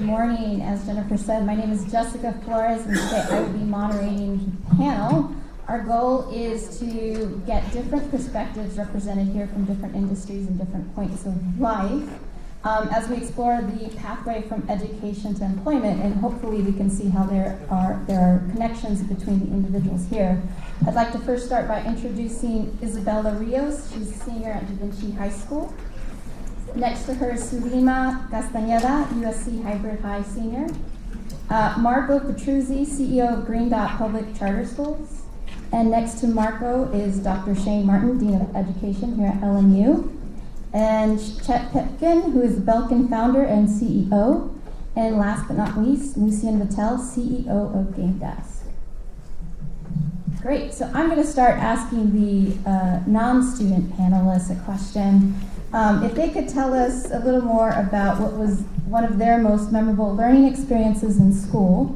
morning. As Jennifer said, my name is Jessica Flores, and today I will be moderating the panel. Our goal is to get different perspectives represented here from different industries and different points of life as we explore the pathway from education to employment, and hopefully we can see how there are connections between the individuals here. I'd like to first start by introducing Isabella Rios. She's a senior at Vinci High School. Next to her is Sureima Castañeda, USC Hybrid High senior. Marco Petruzzi, CEO of Green Dot Public Charter Schools. And next to Marco is Dr. Shane Martin, Dean of Education here at LMU. And Chet Pipkin, who is the Belkin founder and CEO. And last but not least, Lucien Vattel, CEO of GameDesk. Great, so I'm going to start asking the non-student panelists a question. If they could tell us a little more about what was one of their most memorable learning experiences in school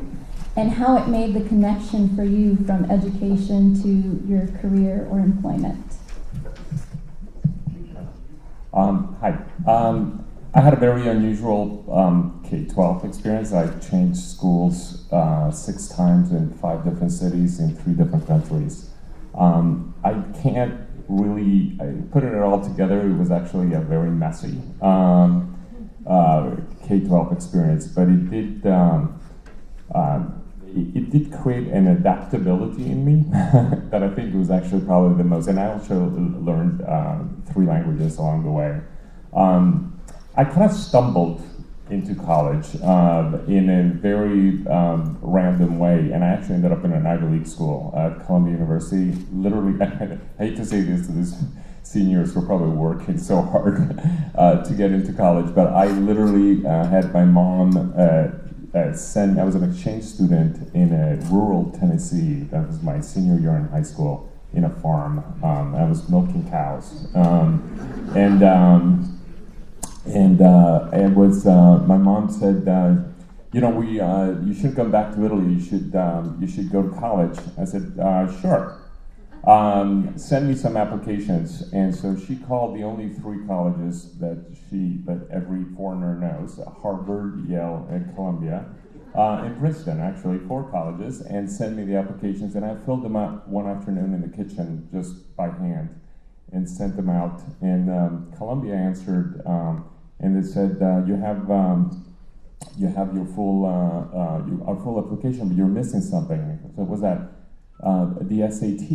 and how it made the connection for you from education to your career or employment. Hi. I had a very unusual K-12 experience. I changed schools 6 times in 5 different cities in 3 different countries. I can't really put it all together. It was actually a very messy K-12 experience, but it did create an adaptability in me that I think was actually probably the most. And I also learned 3 languages along the way. I kind of stumbled into college in a very random way, and I actually ended up in an Ivy League school at Columbia University. Literally, I hate to say this to these seniors who are probably working so hard to get into college, but I literally had my mom send. I was an exchange student in a rural Tennessee. That was my senior year in high school in a farm. I was milking cows, and was my mom said, you should come back to Italy. You should go to college. I said, sure. Send me some applications. And so she called the only 3 colleges that every foreigner knows: Harvard, Yale, and Columbia, and Princeton. Actually, 4 colleges, and sent me the applications. And I filled them out one afternoon in the kitchen just by hand, and sent them out. And Columbia answered, and they said, you have your full application, but you're missing something. So what's that? The SAT.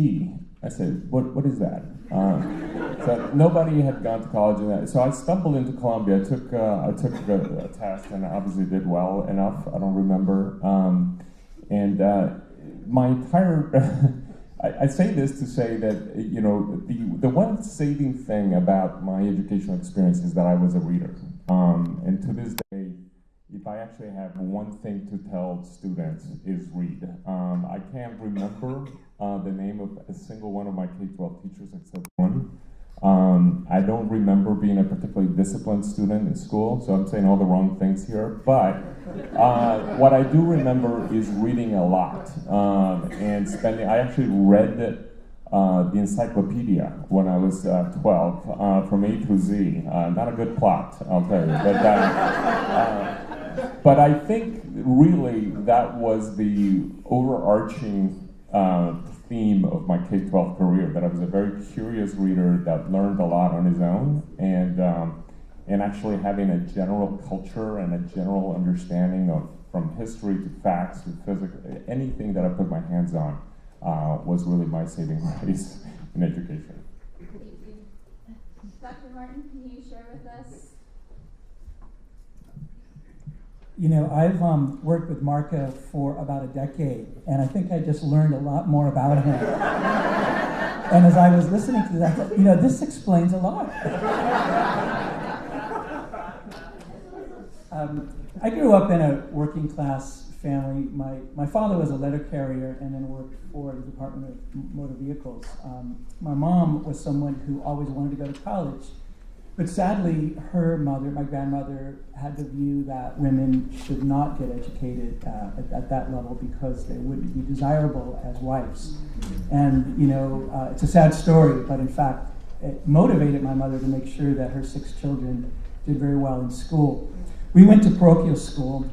I said, what is that? So nobody had gone to college in that. So I stumbled into Columbia. I took a test and I obviously did well enough. I don't remember. My entire I say this to say that the one saving thing about my educational experience is that I was a reader. And to this day, if I actually have one thing to tell students is read. I can't remember the name of a single one of my K-12 teachers except one. I don't remember being a particularly disciplined student in school, so I'm saying all the wrong things here. But what I do remember is reading a lot and spending. I actually read the encyclopedia when I was 12, from A through Z. Not a good plot, I'll tell you. But I think really that was the overarching theme of my K-12 career, that I was a very curious reader that learned a lot on his own, and actually having a general culture and a general understanding of, from history to facts to physics, anything that I put my hands on was really my saving grace in education. Thank you. Dr. Martin, can you share with us? I've worked with Marco for about a decade, and I think I just learned a lot more about him. And as I was listening to that, I thought, this explains a lot. I grew up in a working class family. My father was a letter carrier and then worked for the Department of Motor Vehicles. My mom was someone who always wanted to go to college. But sadly, her mother, my grandmother, had the view that women should not get educated at that level because they wouldn't be desirable as wives. And, it's a sad story, but in fact, it motivated my mother to make sure that her 6 children did very well in school. We went to parochial school,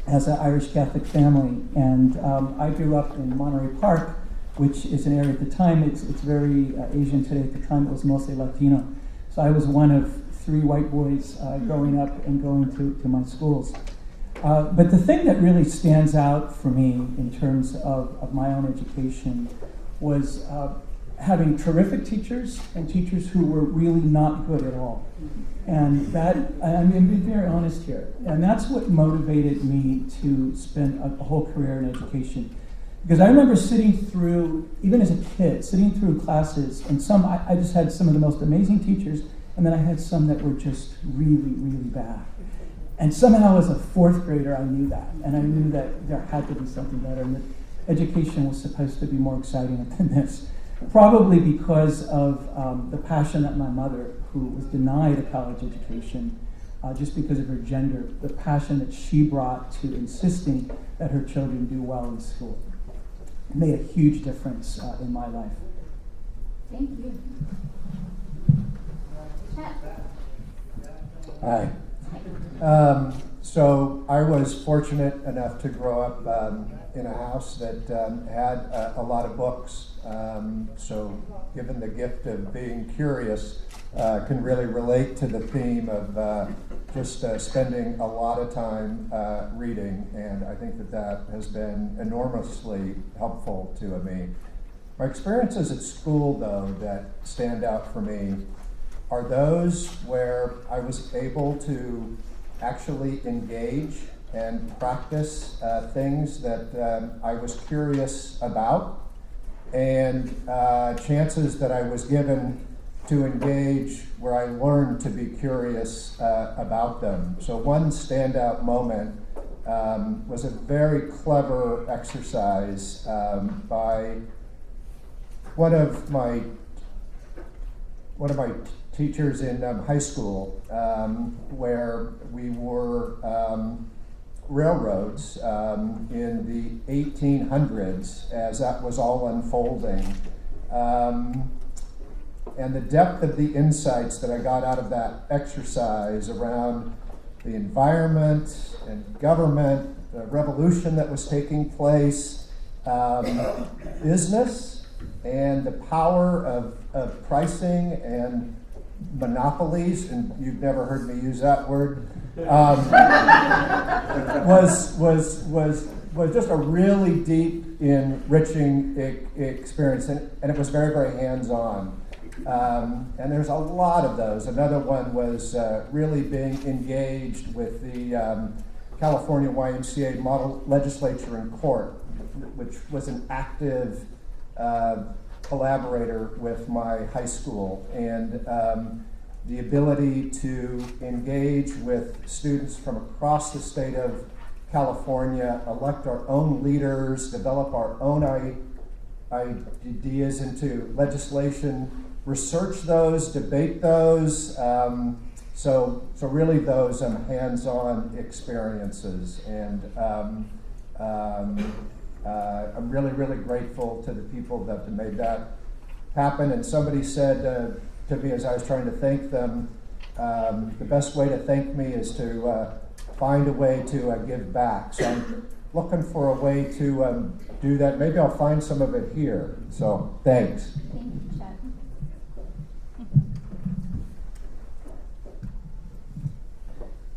has an Irish Catholic family, and I grew up in Monterey Park, which is an area at the time, it's very Asian today. At the time, it was mostly Latino. So I was one of 3 white boys growing up and going to my schools. But the thing that really stands out for me in terms of my own education was having terrific teachers and teachers who were really not good at all. And that, I'm going to be very honest here, and that's what motivated me to spend a whole career in education. Because I remember sitting through, even as a kid, sitting through classes, and I just had some of the most amazing teachers, and then I had some that were just really, really bad. And somehow as a 4th grader, I knew that, and I knew that there had to be something better, and that education was supposed to be more exciting than this. Probably because of the passion that my mother, who was denied a college education just because of her gender, the passion that she brought to insisting that her children do well in school. It made a huge difference in my life. Thank you. Chet. Hi. So I was fortunate enough to grow up in a house that had a lot of books. So given the gift of being curious, can really relate to the theme of just spending a lot of time reading, and I think that has been enormously helpful to me. My experiences at school, though, that stand out for me are those where I was able to actually engage and practice things that I was curious about, and chances that I was given to engage where I learned to be curious about them. So one standout moment was a very clever exercise by one of my teachers in high school, where we were railroads in the 1800s as that was all unfolding. And the depth of the insights that I got out of that exercise around the environment and government, the revolution that was taking place, business, and the power of pricing and monopolies, and you've never heard me use that word, was just a really deep, enriching experience, and it was very, very hands-on. And there's a lot of those. Another one was really being engaged with the California YMCA model legislature in court, which was an active collaborator with my high school, and the ability to engage with students from across the state of California, elect our own leaders, develop our own ideas into legislation, research those, debate those. So really those hands-on experiences, and I'm really, really grateful to the people that made that happen. And somebody said to me as I was trying to thank them, the best way to thank me is to find a way to give back. So I'm looking for a way to do that. Maybe I'll find some of it here. So thanks. Thank you, Chet.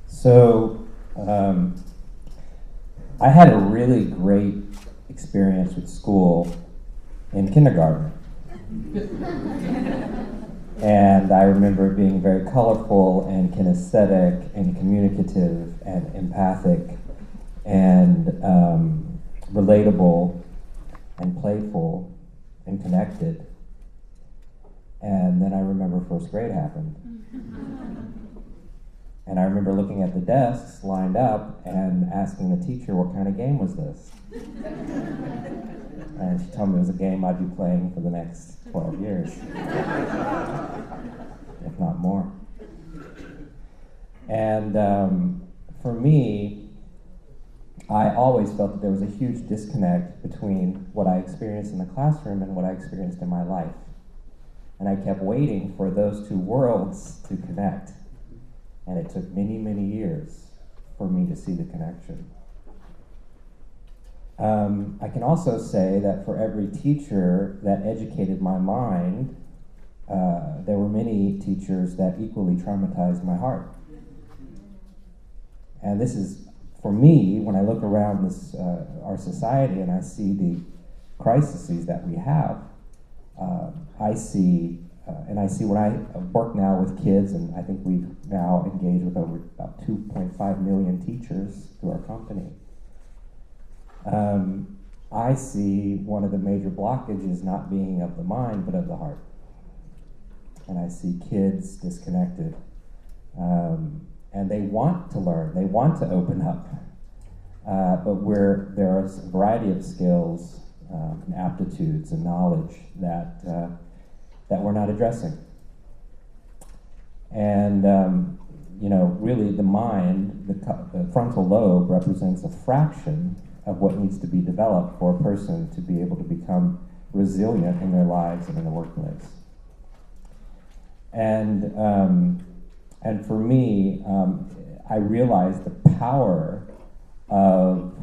So I had a really great experience with school in kindergarten. And I remember it being very colorful and kinesthetic and communicative and empathic and relatable and playful and connected. And then I remember first grade happened. And I remember looking at the desks lined up and asking the teacher, what kind of game was this? And she told me it was a game I'd be playing for the next 12 years, if not more. And for me, I always felt that there was a huge disconnect between what I experienced in the classroom and what I experienced in my life. And I kept waiting for those two worlds to connect. And it took many, many years for me to see the connection. I can also say that for every teacher that educated my mind, there were many teachers that equally traumatized my heart. And this is, for me, when I look around this, our society and I see the crises that we have, I see when I work now with kids, and I think we've now engaged with over about 2.5 million teachers through our company. I see one of the major blockages not being of the mind, but of the heart. And I see kids disconnected. And they want to learn, they want to open up. But there are a variety of skills and aptitudes and knowledge that we're not addressing. And really the mind, the frontal lobe represents a fraction of what needs to be developed for a person to be able to become resilient in their lives and in the workplace. And for me, I realized the power of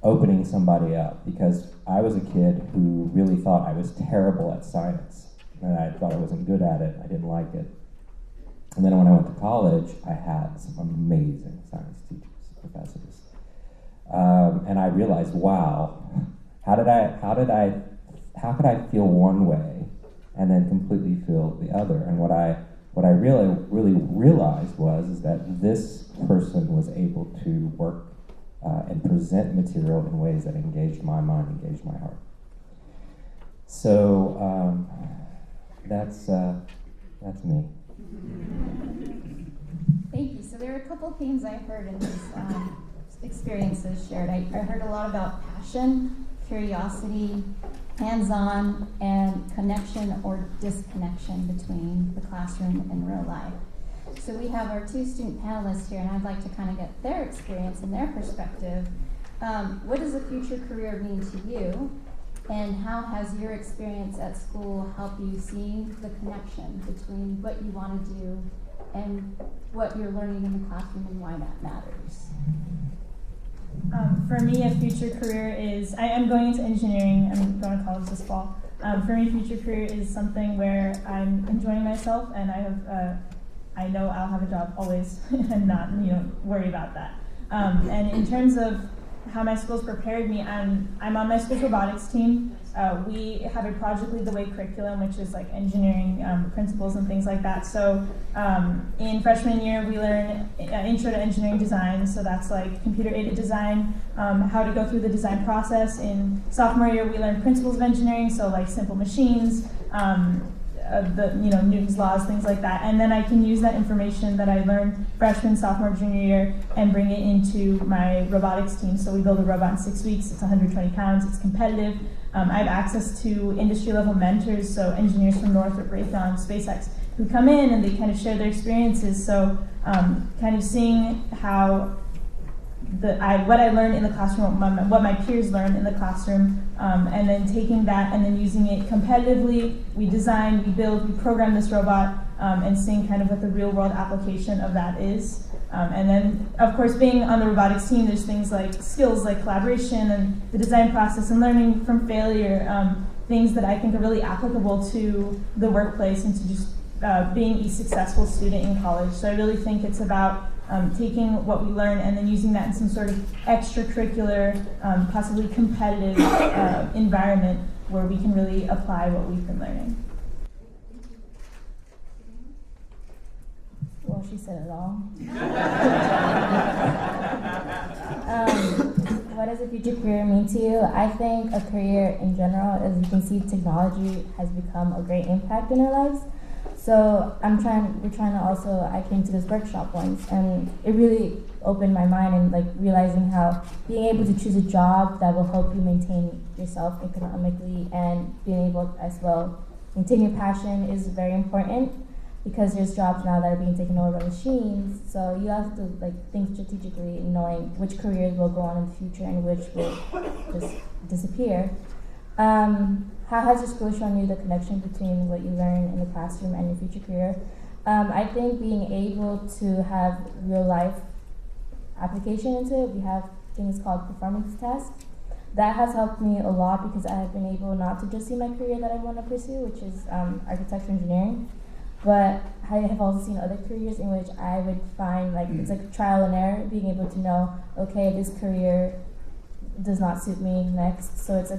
opening somebody up, because I was a kid who really thought I was terrible at science, and I thought I wasn't good at it, I didn't like it. And then when I went to college, I had some amazing science teachers, professors. And I realized, wow, how could I feel one way and then completely feel the other? And what I really realized was that this person was able to work and present material in ways that engaged my mind, engaged my heart. So that's me. Thank you. So there are a couple themes I heard in these experiences shared. I heard a lot about passion, curiosity, hands-on, and connection or disconnection between the classroom and real life. So we have our two student panelists here, and I'd like to kind of get their experience and their perspective. What does a future career mean to you? And how has your experience at school helped you see the connection between what you want to do and what you're learning in the classroom and why that matters? For me, a future career is, I am going into engineering, I'm going to college this fall. For me, future career is something where I'm enjoying myself and I know I'll have a job always and not worry about that. And in terms of how my school's prepared me, I'm on my school's robotics team. We have a Project Lead the Way curriculum, which is like engineering principles and things like that. So in freshman year, we learn intro to engineering design. So that's like computer-aided design, how to go through the design process. In sophomore year, we learn principles of engineering, so like simple machines, Newton's laws, things like that. And then I can use that information that I learned freshman, sophomore, junior year and bring it into my robotics team. So we build a robot in 6 weeks. It's 120 pounds. It's competitive. I have access to industry-level mentors, so engineers from Northrop, Raytheon, SpaceX, who come in and they kind of share their experiences. So kind of seeing how what I learned in the classroom, what my peers learned in the classroom, and then taking that and then using it competitively. We design, we build, we program this robot, and seeing kind of what the real-world application of that is. And then, of course, being on the robotics team, there's things like skills like collaboration and the design process and learning from failure, things that I think are really applicable to the workplace and to just being a successful student in college. So I really think it's about taking what we learn and then using that in some sort of extracurricular, possibly competitive environment where we can really apply what we've been learning. Well, she said it all. What does a future career mean to you? I think a career in general, as you can see, technology has become a great impact in our lives. So I came to this workshop once, and it really opened my mind and like realizing how being able to choose a job that will help you maintain yourself economically and being able as well maintain your passion is very important, because there's jobs now that are being taken over by machines. So you have to like think strategically in knowing which careers will go on in the future and which will just disappear. How has your school shown you the connection between what you learn in the classroom and your future career? I think being able to have real life application into it. We have things called performance tests. that has helped me a lot because I have been able not to just see my career that I want to pursue, which is architecture engineering, but I have also seen other careers in which I would find like it's like trial and error, being able to know, okay, this career does not suit me next. So it's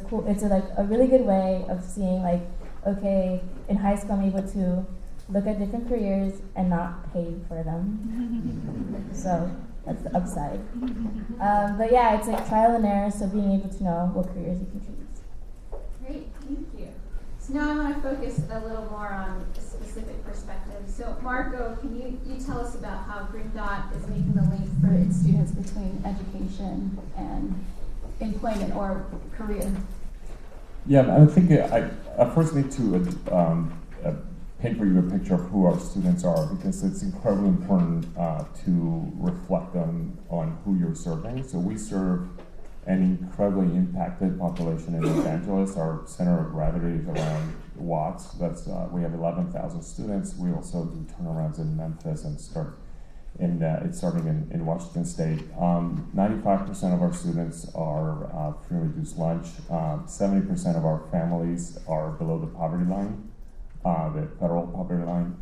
like a really good way of seeing like, okay, in high school I'm able to look at different careers and not pay for them. So that's the upside. But yeah, it's like trial and error, so being able to know what careers you can choose. Great, thank you. So now I want to focus a little more on a specific perspective. So Marco, can you tell us about how Green Dot is making the link for its students between education and employment or career? Yeah, I think I first need to paint for you a picture of who our students are, because it's incredibly important to reflect on who you're serving. So we serve an incredibly impacted population in Los Angeles. Our center of gravity is around Watts. That's we have 11,000 students. We also do turnarounds in Memphis and it's starting in Washington State. 95% of our students are free and reduced lunch. 70% of our families are below the poverty line, the federal poverty line.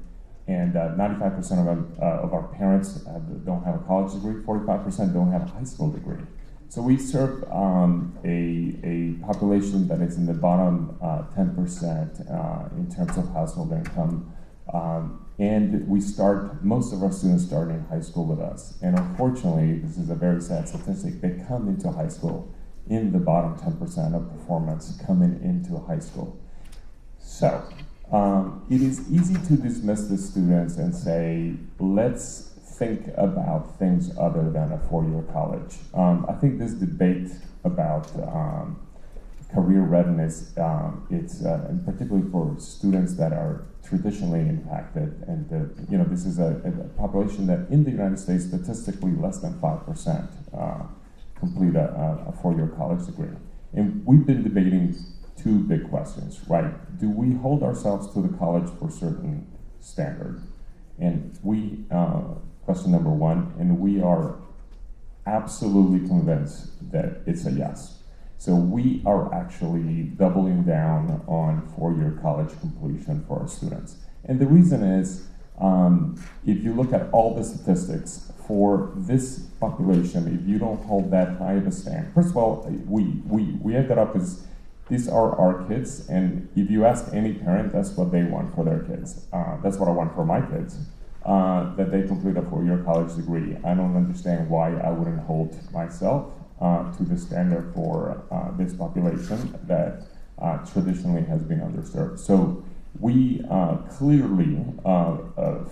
And 95% of our parents don't have a college degree. 45% don't have a high school degree. So we serve a population that is in the bottom 10% in terms of household income. And most of our students start in high school with us. And unfortunately, this is a very sad statistic, they come into high school in the bottom 10% of performance coming into high school. So it is easy to dismiss the students and say, let's think about things other than a four-year college. I think this debate about career readiness, and particularly for students that are traditionally impacted, and this is a population that in the United States, statistically less than 5% complete a four-year college degree. And we've been debating two big questions, right? Do we hold ourselves to the college for certain standard? And question number one, and we are absolutely convinced that it's a yes. So we are actually doubling down on four-year college completion for our students. And the reason is, if you look at all the statistics for this population, if you don't hold that high of a standard, first of all, we ended up as, these are our kids, and if you ask any parent, that's what they want for their kids. That's what I want for my kids. That they complete a four-year college degree. I don't understand why I wouldn't hold myself to the standard for this population that traditionally has been underserved. So we clearly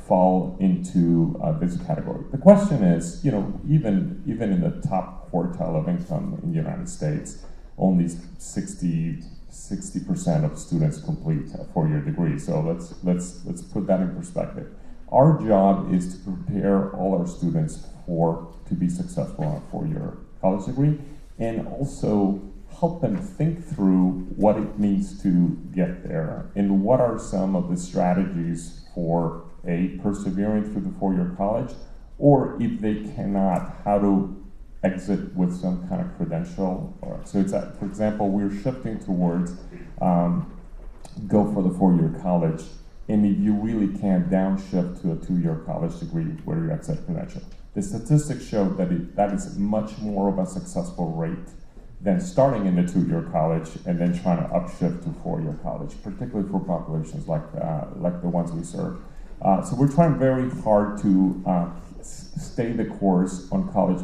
fall into this category. The question is, even in the top quartile of income in the United States, only 60% of students complete a four-year degree. So let's put that in perspective. Our job is to prepare all our students to be successful in a four-year college degree, and also help them think through what it means to get there, and what are some of the strategies for persevering through the four-year college, or if they cannot, how to exit with some kind of credential. So it's, for example, we're shifting towards go for the four-year college. And if you really can't downshift to a two-year college degree where you accept credential. The statistics show that is much more of a successful rate than starting in the two-year college and then trying to upshift to four-year college, particularly for populations like the ones we serve. So we're trying very hard to stay the course on college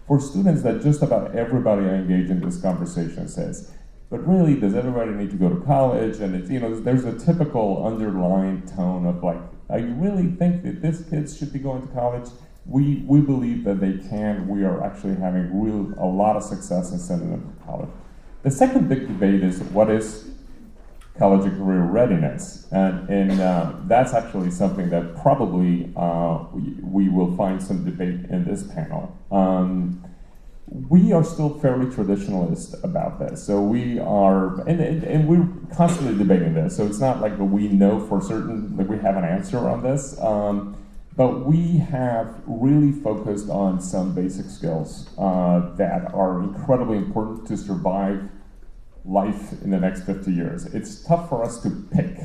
for students that just about everybody I engage in this conversation says, but really, does everybody need to go to college? And it's, there's a typical underlying tone of like, you really think that these kids should be going to college? We believe that they can. We are actually having a lot of success in sending them to college. The second big debate is, what is college and career readiness? And that's actually something that probably we will find some debate in this panel. We are still fairly traditionalist about this. So we are, and we're constantly debating this. So it's not like we know for certain that we have an answer on this. But we have really focused on some basic skills that are incredibly important to survive life in the next 50 years. It's tough for us to pick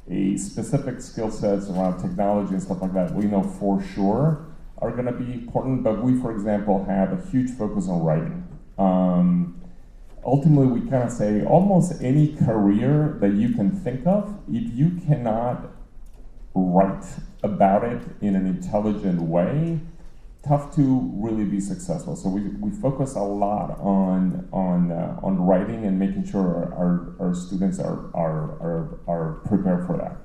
a specific skill sets around technology and stuff like that we know for sure are going to be important, but we, for example, have a huge focus on writing. Ultimately, we kind of say almost any career that you can think of, if you cannot write about it in an intelligent way, tough to really be successful. So we focus a lot on writing and making sure our students are prepared for that.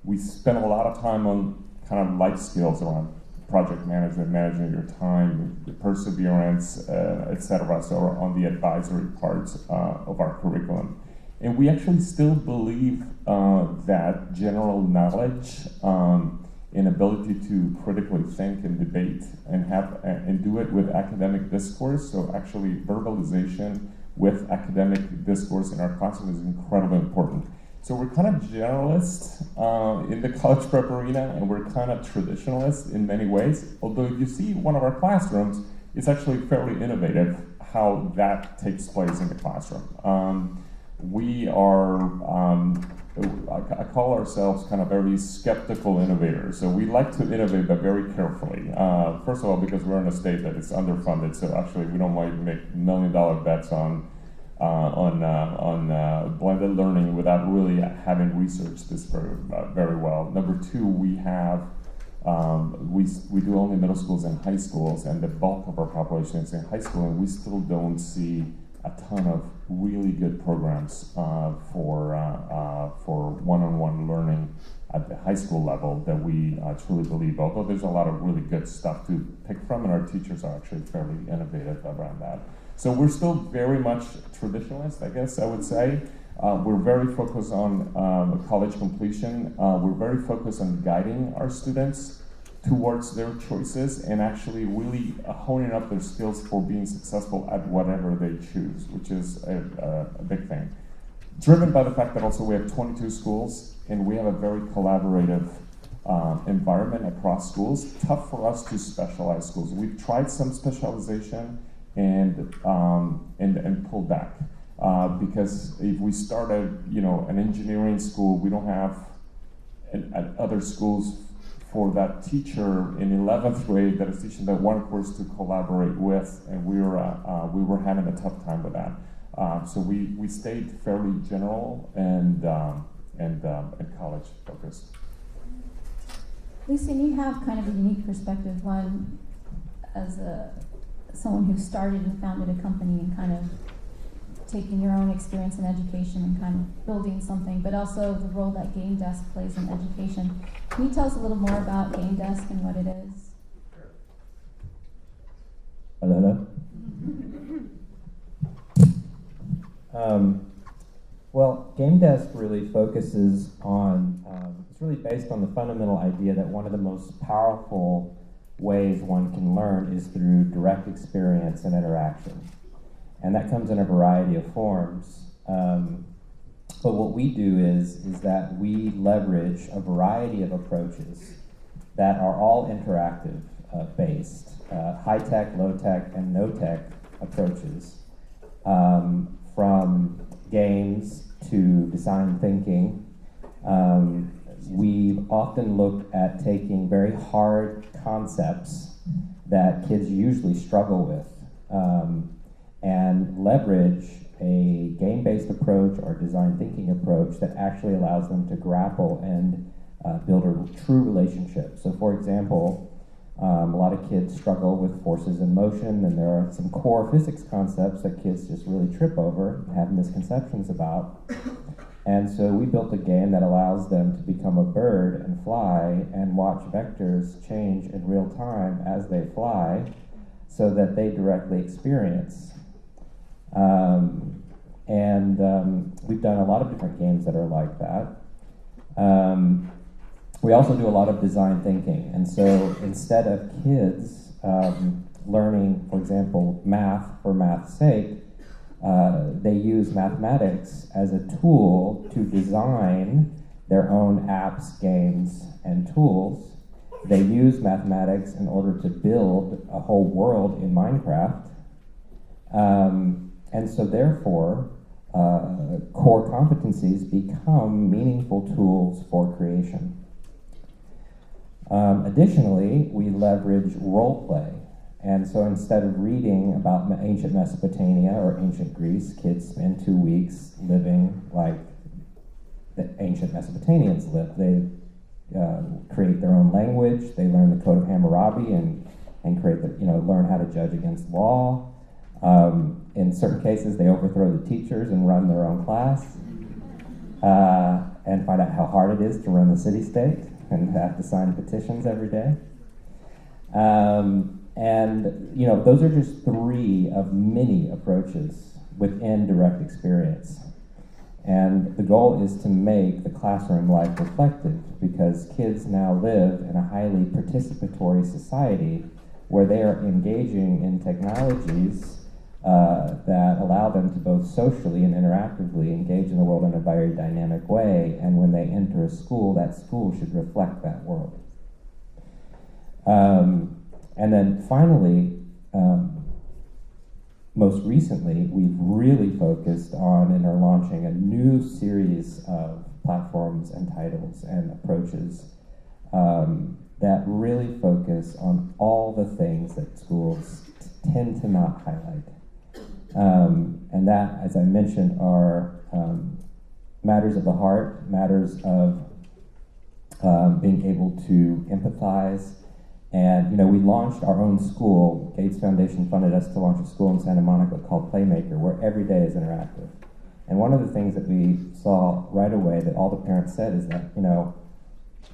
We spend a lot of time on kind of life skills around project management, managing your time, perseverance, etc. So on the advisory parts of our curriculum. And we actually still believe that general knowledge and ability to critically think and debate and do it with academic discourse, so actually verbalization with academic discourse in our classroom is incredibly important. So we're kind of generalists in the college prep arena, and we're kind of traditionalists in many ways. Although if you see one of our classrooms, it's actually fairly innovative how that takes place in the classroom. We are, I call ourselves kind of very skeptical innovators. So we like to innovate, but very carefully. First of all, because we're in a state that is underfunded, so actually we don't want to make $1 million bets on blended learning without really having researched this very well. Number two, we have we do only middle schools and high schools, and the bulk of our population is in high school, and we still don't see a ton of really good programs for one-on-one learning at the high school level that we truly believe. Although there's a lot of really good stuff to pick from, and our teachers are actually fairly innovative around that. So we're still very much traditionalist, I guess I would say. We're very focused on college completion. We're very focused on guiding our students towards their choices and actually really honing up their skills for being successful at whatever they choose, which is a big thing. Driven by the fact that also we have 22 schools and we have a very collaborative environment across schools. Tough for us to specialize schools. We've tried some specialization and pulled back because if we started, an engineering school, we don't have at other schools for that teacher in 11th grade that is teaching that one course to collaborate with, and we were having a tough time with that. So we stayed fairly general and college focused. Lucien, you have kind of a unique perspective, one as someone who started and founded a company and kind of taking your own experience in education and kind of building something, but also the role that GameDesk plays in education. Can you tell us a little more about GameDesk and what it is? Hello. Well, GameDesk really focuses on, it's really based on the fundamental idea that one of the most powerful ways one can learn is through direct experience and interaction. And that comes in a variety of forms. But what we do is that we leverage a variety of approaches that are all interactive based, high-tech, low-tech, and no-tech approaches, from games to design thinking. We've often looked at taking very hard concepts that kids usually struggle with and leverage a game-based approach or design thinking approach that actually allows them to grapple and build a true relationship. So for example, a lot of kids struggle with forces in motion, and there are some core physics concepts that kids just really trip over and have misconceptions about. And so we built a game that allows them to become a bird and fly and watch vectors change in real time as they fly so that they directly experience. We've done a lot of different games that are like that. We also do a lot of design thinking. And so instead of kids learning, for example, math for math's sake, they use mathematics as a tool to design their own apps, games, and tools. They use mathematics in order to build a whole world in Minecraft. And so therefore, core competencies become meaningful tools for creation. Additionally, we leverage role play. And so instead of reading about ancient Mesopotamia or ancient Greece, kids spend 2 weeks living like the ancient Mesopotamians lived. They create their own language, they learn the Code of Hammurabi and create learn how to judge against law. In certain cases, they overthrow the teachers and run their own class, and find out how hard it is to run the city-state and have to sign petitions every day. And those are just 3 of many approaches within direct experience. And the goal is to make the classroom life reflective, because kids now live in a highly participatory society where they are engaging in technologies that allow them to both socially and interactively engage in the world in a very dynamic way. And when they enter a school, that school should reflect that world. And then finally, most recently, we've really focused on and are launching a new series of platforms and titles and approaches that really focus on all the things that schools tend to not highlight. And that, as I mentioned, are matters of the heart, matters of being able to empathize. And we launched our own school. Gates Foundation funded us to launch a school in Santa Monica called Playmaker, where every day is interactive. And one of the things that we saw right away that all the parents said is that,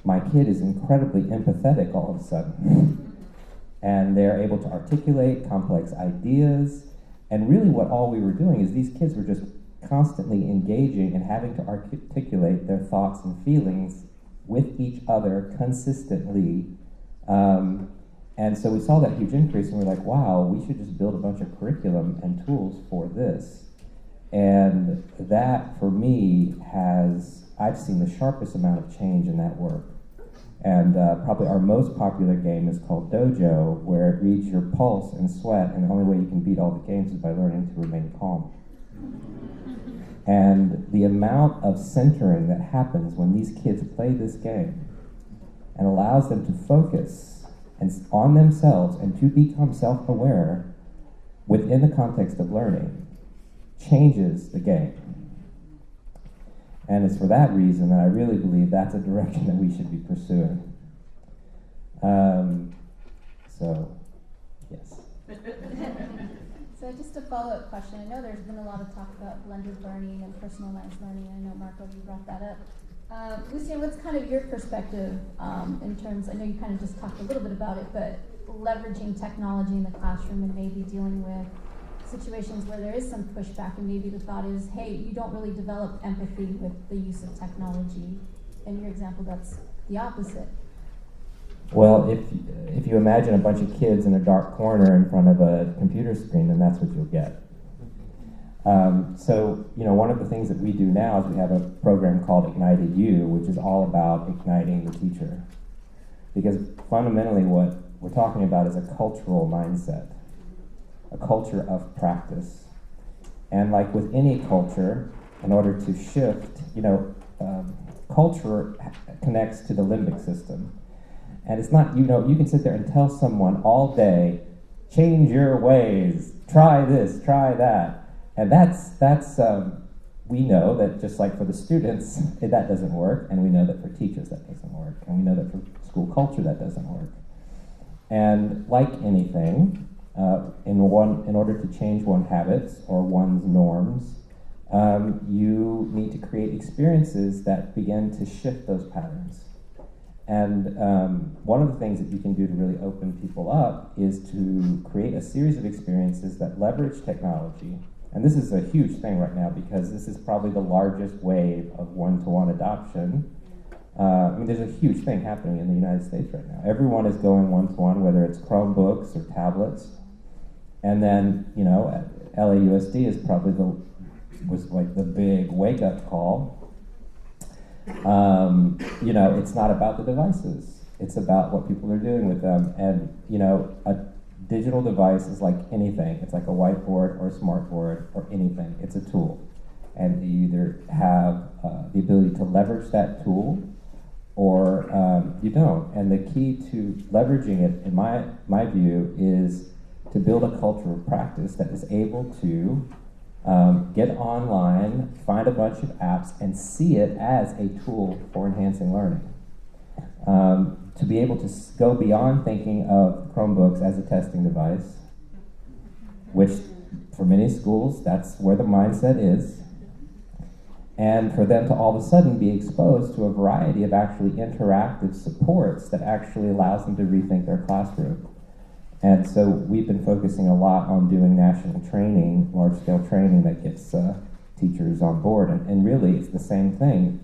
my kid is incredibly empathetic all of a sudden. And they're able to articulate complex ideas. And really what all we were doing is these kids were just constantly engaging and having to articulate their thoughts and feelings with each other consistently. And so we saw that huge increase, and we're like, wow, we should just build a bunch of curriculum and tools for this. And that, for me, I've seen the sharpest amount of change in that work. And probably our most popular game is called Dojo, where it reads your pulse and sweat, and the only way you can beat all the games is by learning to remain calm. And the amount of centering that happens when these kids play this game and allows them to focus on themselves and to become self-aware within the context of learning changes the game. And it's for that reason that I really believe that's a direction that we should be pursuing. So, yes. So just a follow-up question. I know there's been a lot of talk about blended learning and personalized learning. I know, Marco, you brought that up. Lucien, what's kind of your perspective in terms, I know you kind of just talked a little bit about it, but leveraging technology in the classroom and maybe dealing with situations where there is some pushback, and maybe the thought is, hey, you don't really develop empathy with the use of technology. In your example, that's the opposite. Well, if you imagine a bunch of kids in a dark corner in front of a computer screen, then that's what you'll get. So, one of the things that we do now is we have a program called Ignited You, which is all about igniting the teacher. Because fundamentally what we're talking about is a cultural mindset, a culture of practice. And like with any culture, in order to shift, culture connects to the limbic system. And it's not, you can sit there and tell someone all day, change your ways, try this, try that. And that's we know that just like for the students, that doesn't work. And we know that for teachers, that doesn't work. And we know that for school culture, that doesn't work. And like anything, in order to change one's habits or one's norms, you need to create experiences that begin to shift those patterns. And one of the things that you can do to really open people up is to create a series of experiences that leverage technology. And this is a huge thing right now because this is probably the largest wave of one-to-one adoption. There's a huge thing happening in the United States right now. Everyone is going one-to-one, whether it's Chromebooks or tablets. And then, LAUSD is probably was like the big wake-up call. It's not about the devices. It's about what people are doing with them. And, you know, a digital device is like anything. It's like a whiteboard or a smartboard or anything. It's a tool. And you either have the ability to leverage that tool or you don't. And the key to leveraging it, in my view, is to build a culture of practice that is able to get online, find a bunch of apps, and see it as a tool for enhancing learning. To be able to go beyond thinking of Chromebooks as a testing device, which for many schools, that's where the mindset is, and for them to all of a sudden be exposed to a variety of actually interactive supports that actually allows them to rethink their classroom. And so we've been focusing a lot on doing national training, large-scale training that gets teachers on board. And really, it's the same thing.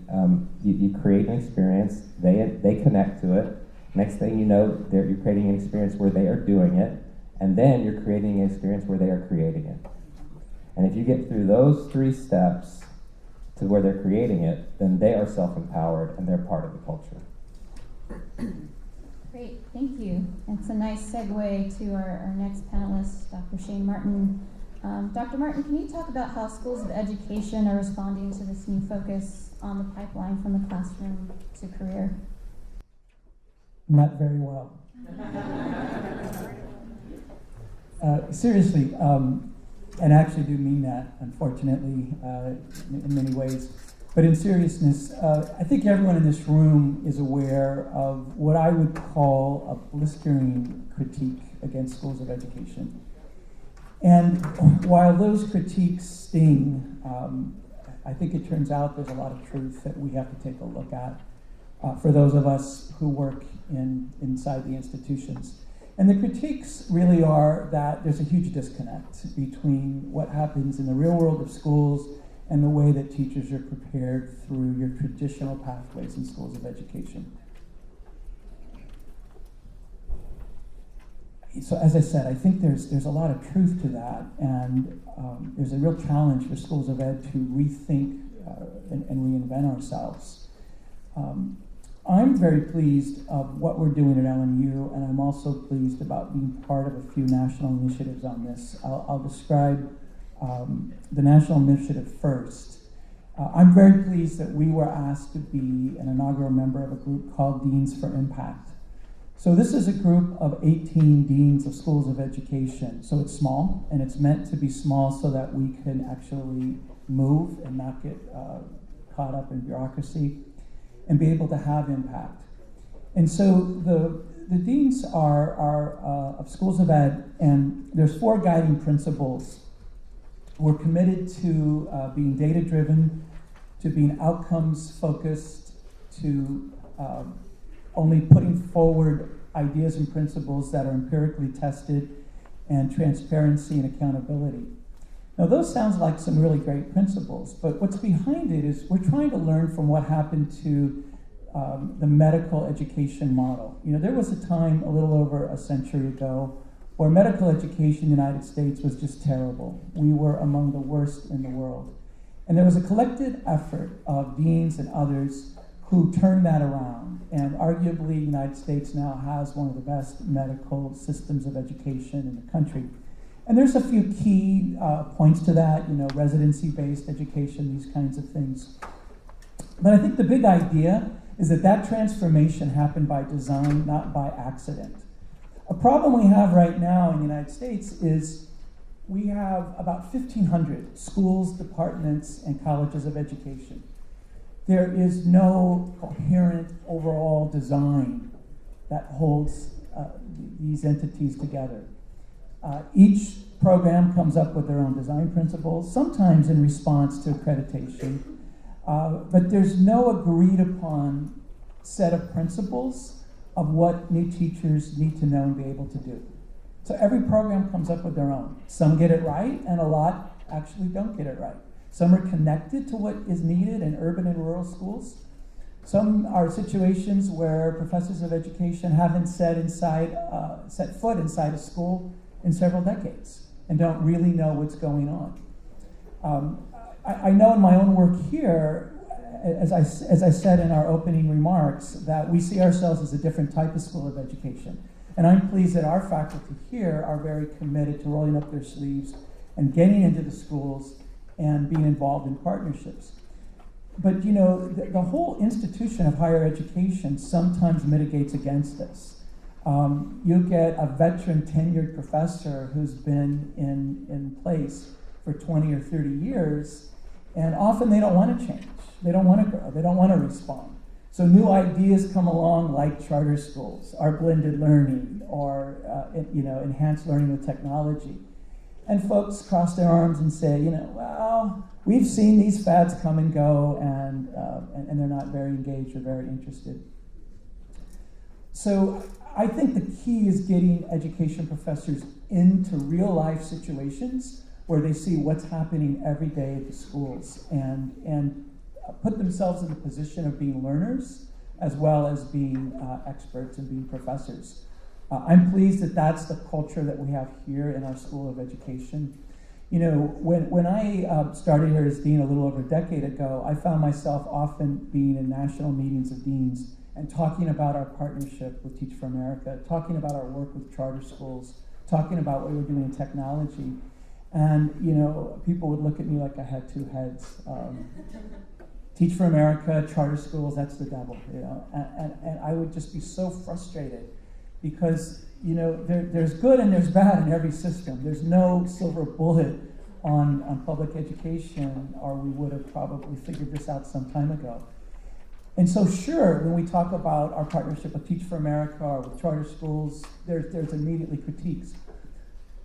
You create an experience, they connect to it. Next thing you know, you're creating an experience where they are doing it, and then you're creating an experience where they are creating it. And if you get through those 3 steps to where they're creating it, then they are self-empowered and they're part of the culture. Great, thank you. It's a nice segue to our next panelist, Dr. Shane Martin. Dr. Martin, can you talk about how schools of education are responding to this new focus on the pipeline from the classroom to career? Not very well. Seriously, and I actually do mean that, unfortunately, in many ways. But in seriousness, I think everyone in this room is aware of what I would call a blistering critique against schools of education. And while those critiques sting, I think it turns out there's a lot of truth that we have to take a look at for those of us who work inside the institutions. And the critiques really are that there's a huge disconnect between what happens in the real world of schools and the way that teachers are prepared through your traditional pathways in schools of education. So as I said, I think there's a lot of truth to that, and there's a real challenge for schools of ed to rethink and reinvent ourselves. I'm very pleased of what we're doing at LMU, and I'm also pleased about being part of a few national initiatives on this. I'll describe the national initiative first. I'm very pleased that we were asked to be an inaugural member of a group called Deans for Impact. So this is a group of 18 deans of schools of education. So it's small, and it's meant to be small so that we can actually move and not get caught up in bureaucracy and be able to have impact. And so the deans are of schools of ed, and there's 4 guiding principles. We're committed to being data-driven, to being outcomes-focused, to only putting forward ideas and principles that are empirically tested, and transparency and accountability. Now those sounds like some really great principles, but what's behind it is we're trying to learn from what happened to the medical education model. You know, there was a time a little over a century ago where medical education in the United States was just terrible. We were among the worst in the world. And there was a collective effort of deans and others who turned that around. And arguably, the United States now has one of the best medical systems of education in the country. And there's a few key points to that, you know, residency-based education, these kinds of things. But I think the big idea is that transformation happened by design, not by accident. A problem we have right now in the United States is we have about 1,500 schools, departments, and colleges of education. There is no coherent overall design that holds these entities together. Each program comes up with their own design principles, sometimes in response to accreditation, but there's no agreed upon set of principles of what new teachers need to know and be able to do. So every program comes up with their own. Some get it right, and a lot actually don't get it right. Some are connected to what is needed in urban and rural schools. Some are situations where professors of education haven't set foot inside a school in several decades and don't really know what's going on. I know in my own work here, as I said in our opening remarks, that we see ourselves as a different type of school of education. And I'm pleased that our faculty here are very committed to rolling up their sleeves and getting into the schools and being involved in partnerships. But you know, the whole institution of higher education sometimes mitigates against this. You get a veteran tenured professor who's been in place for 20 or 30 years, and often they don't want to change. They don't want to grow. They don't want to respond. So new ideas come along, like charter schools, or blended learning, or enhanced learning with technology. And folks cross their arms and say, well, we've seen these fads come and go, and they're not very engaged or very interested. So I think the key is getting education professors into real life situations where they see what's happening every day at the schools and put themselves in the position of being learners as well as being experts and being professors. I'm pleased that that's the culture that we have here in our School of Education. You know, when I started here as dean a little over a decade ago, I found myself often being in national meetings of deans and talking about our partnership with Teach for America, talking about our work with charter schools, talking about what we were doing in technology. And, you know, people would look at me like I had two heads. Teach for America, charter schools, that's the devil, you know. And I would just be so frustrated because, you know, there's good and there's bad in every system. There's no silver bullet on public education, or we would have probably figured this out some time ago. And so sure, when we talk about our partnership with Teach for America or with charter schools, there's immediately critiques.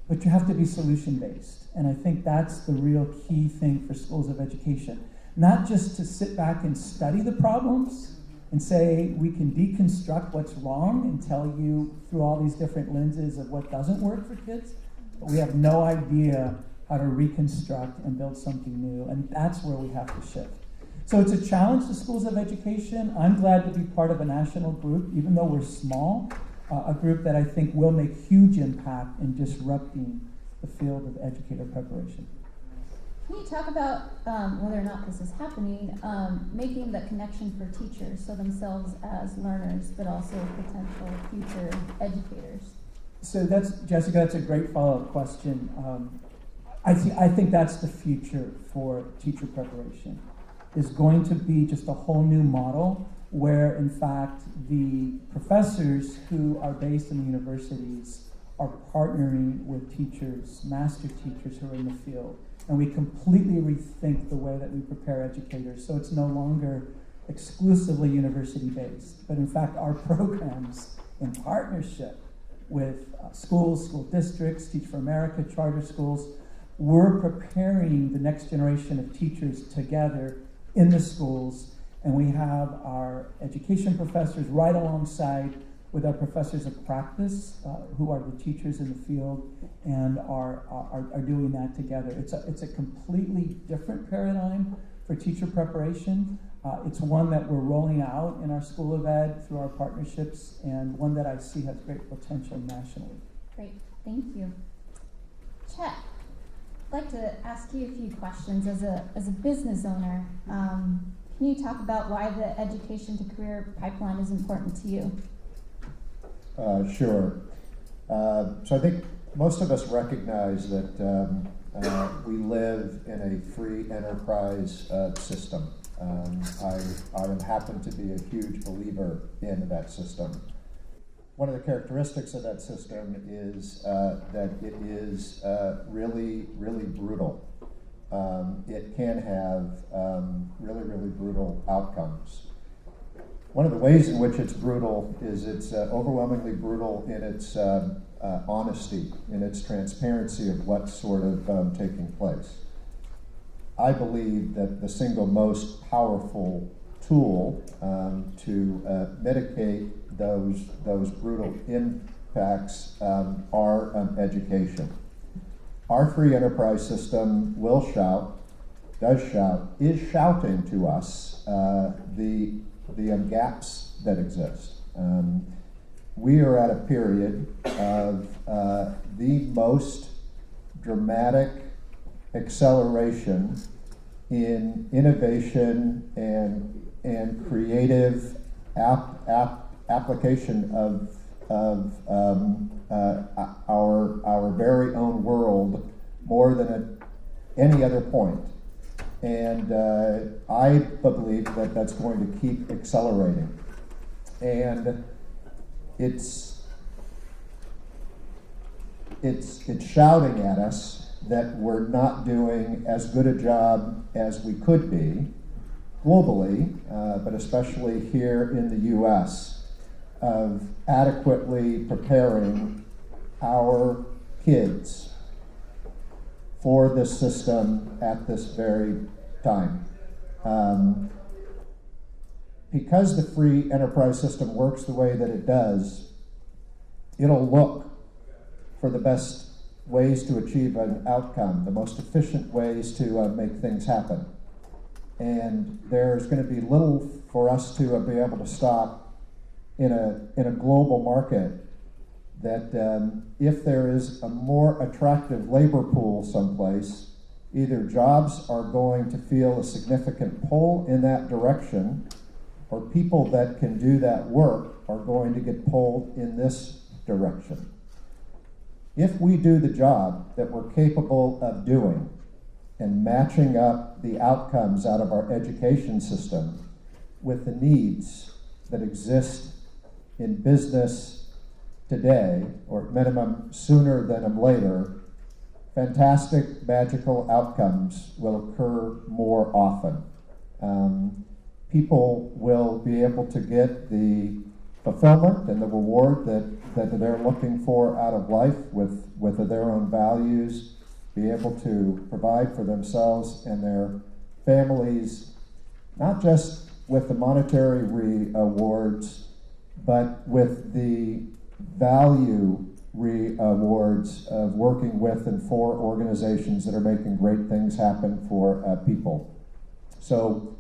But you have to be solution-based. And I think that's the real key thing for schools of education. Not just to sit back and study the problems and say we can deconstruct what's wrong and tell you through all these different lenses of what doesn't work for kids, but we have no idea how to reconstruct and build something new. And that's where we have to shift. So it's a challenge to schools of education. I'm glad to be part of a national group, even though we're small, a group that I think will make huge impact in disrupting the field of educator preparation. Can you talk about whether or not this is happening, making the connection for teachers, so themselves as learners, but also potential future educators? So Jessica, that's a great follow-up question. I think that's the future for teacher preparation. Is going to be just a whole new model where, in fact, the professors who are based in the universities are partnering with teachers, master teachers who are in the field. And we completely rethink the way that we prepare educators. So it's no longer exclusively university-based, but in fact, our programs in partnership with schools, school districts, Teach for America, charter schools, we're preparing the next generation of teachers together in the schools, and we have our education professors right alongside with our professors of practice, who are the teachers in the field, and are doing that together. It's a completely different paradigm for teacher preparation. It's one that we're rolling out in our School of Ed through our partnerships, and one that I see has great potential nationally. Great, thank you. Chet, I'd like to ask you a few questions as a business owner. Can you talk about why the education to career pipeline is important to you? Sure. So I think most of us recognize that we live in a free enterprise system. I happen to be a huge believer in that system. One of the characteristics of that system is that it is really, really brutal. It can have really, really brutal outcomes. One of the ways in which it's brutal is it's overwhelmingly brutal in its honesty, in its transparency of what's sort of taking place. I believe that the single most powerful tool to mitigate those brutal impacts are education. Our free enterprise system is shouting to us the gaps that exist. We are at a period of the most dramatic acceleration in innovation and creative application of our very own world more than at any other point. And I believe that that's going to keep accelerating. And it's shouting at us that we're not doing as good a job as we could be globally, but especially here in the US, of adequately preparing our kids for this system at this very time. Because the free enterprise system works the way that it does, it'll look for the best ways to achieve an outcome, the most efficient ways to make things happen. And there's going to be little for us to be able to stop in a global market that if there is a more attractive labor pool someplace, either jobs are going to feel a significant pull in that direction, or people that can do that work are going to get pulled in this direction. If we do the job that we're capable of doing and matching up the outcomes out of our education system with the needs that exist in business today, or at minimum sooner than later, fantastic, magical outcomes will occur more often. People will be able to get the fulfillment and the reward that they're looking for out of life with their own values, be able to provide for themselves and their families, not just with the monetary rewards, but with the value rewards of working with and for organizations that are making great things happen for people. So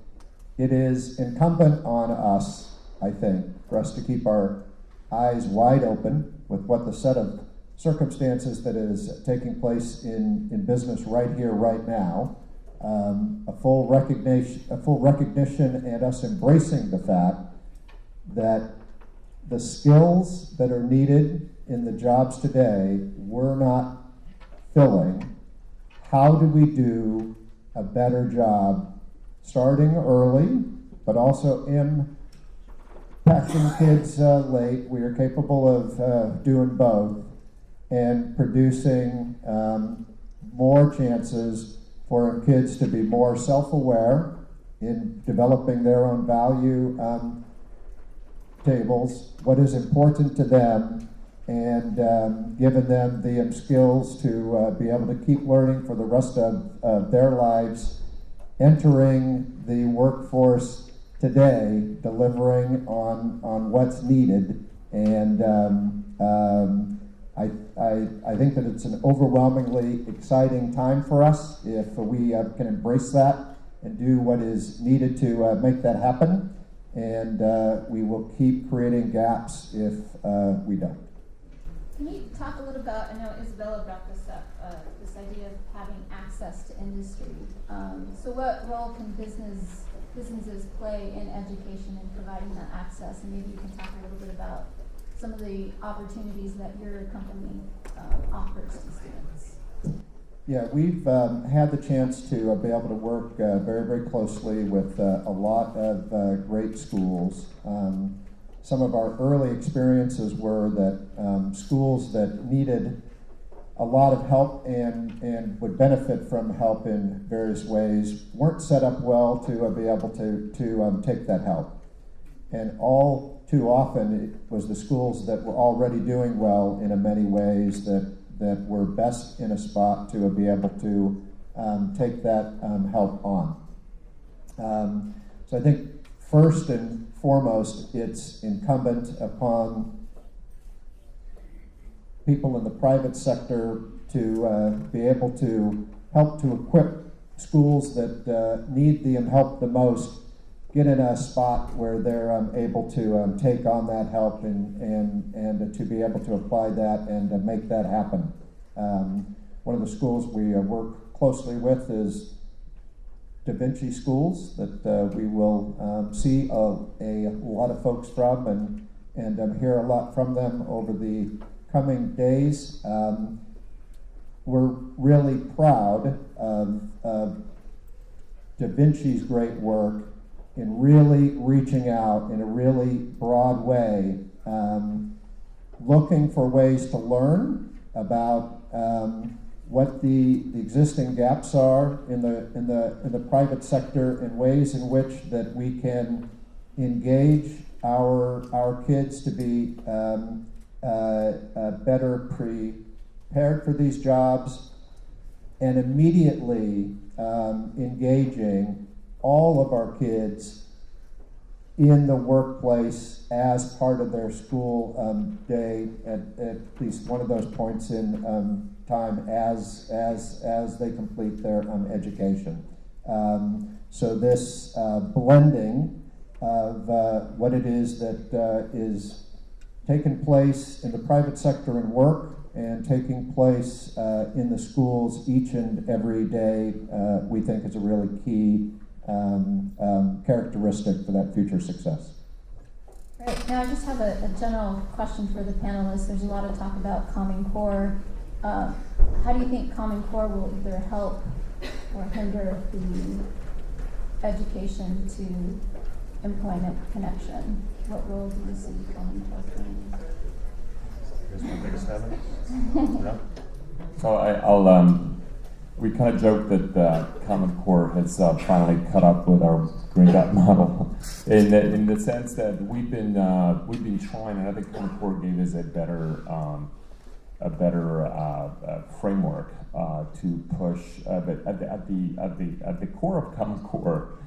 it is incumbent on us, I think, for us to keep our eyes wide open with what the set of circumstances that is taking place in business right here, right now, a full recognition and us embracing the fact that the skills that are needed in the jobs today we're not filling. How do we do a better job starting early, but also impacting kids late? We are capable of doing both and producing more chances for kids to be more self-aware in developing their own value tables, what is important to them, and giving them the skills to be able to keep learning for the rest of their lives, entering the workforce today, delivering on what's needed. And I think that it's an overwhelmingly exciting time for us if we can embrace that and do what is needed to make that happen. And we will keep creating gaps if we don't. Can you talk a little about, I know Isabella brought this up, this idea of having access to industry. So what role can businesses play in education and providing that access? And maybe you can talk a little bit about some of the opportunities that your company offers to students. Yeah, we've had the chance to be able to work very, very closely with a lot of great schools. Some of our early experiences were that schools that needed a lot of help and would benefit from help in various ways weren't set up well to be able to take that help. And all too often it was the schools that were already doing well in many ways that were best in a spot to be able to take that help on. So I think first and foremost, it's incumbent upon people in the private sector to be able to help to equip schools that need the help the most, get in a spot where they're able to take on that help and to be able to apply that and make that happen. One of the schools we work closely with is Da Vinci schools that we will see a lot of folks from and hear a lot from them over the coming days. We're really proud of Da Vinci's great work in really reaching out in a really broad way, looking for ways to learn about what the existing gaps are in the private sector, in ways in which that we can engage our kids to be better prepared for these jobs, and immediately engaging all of our kids in the workplace as part of their school day at least one of those points in time as they complete their education. So this blending of what it is that is taking place in the private sector and work and taking place in the schools each and every day, we think is a really key characteristic for that future success. Right, now I just have a general question for the panelists. There's a lot of talk about Common Core. How do you think Common Core will either help or hinder the education to employment connection? What role do you see Common Core playing? Here's my biggest evidence. Yeah. So we kind of joke that Common Core has finally caught up with our Green Dot model, in the sense that we've been trying, and I think Common Core gave us a better framework to push. But at the core of Common Core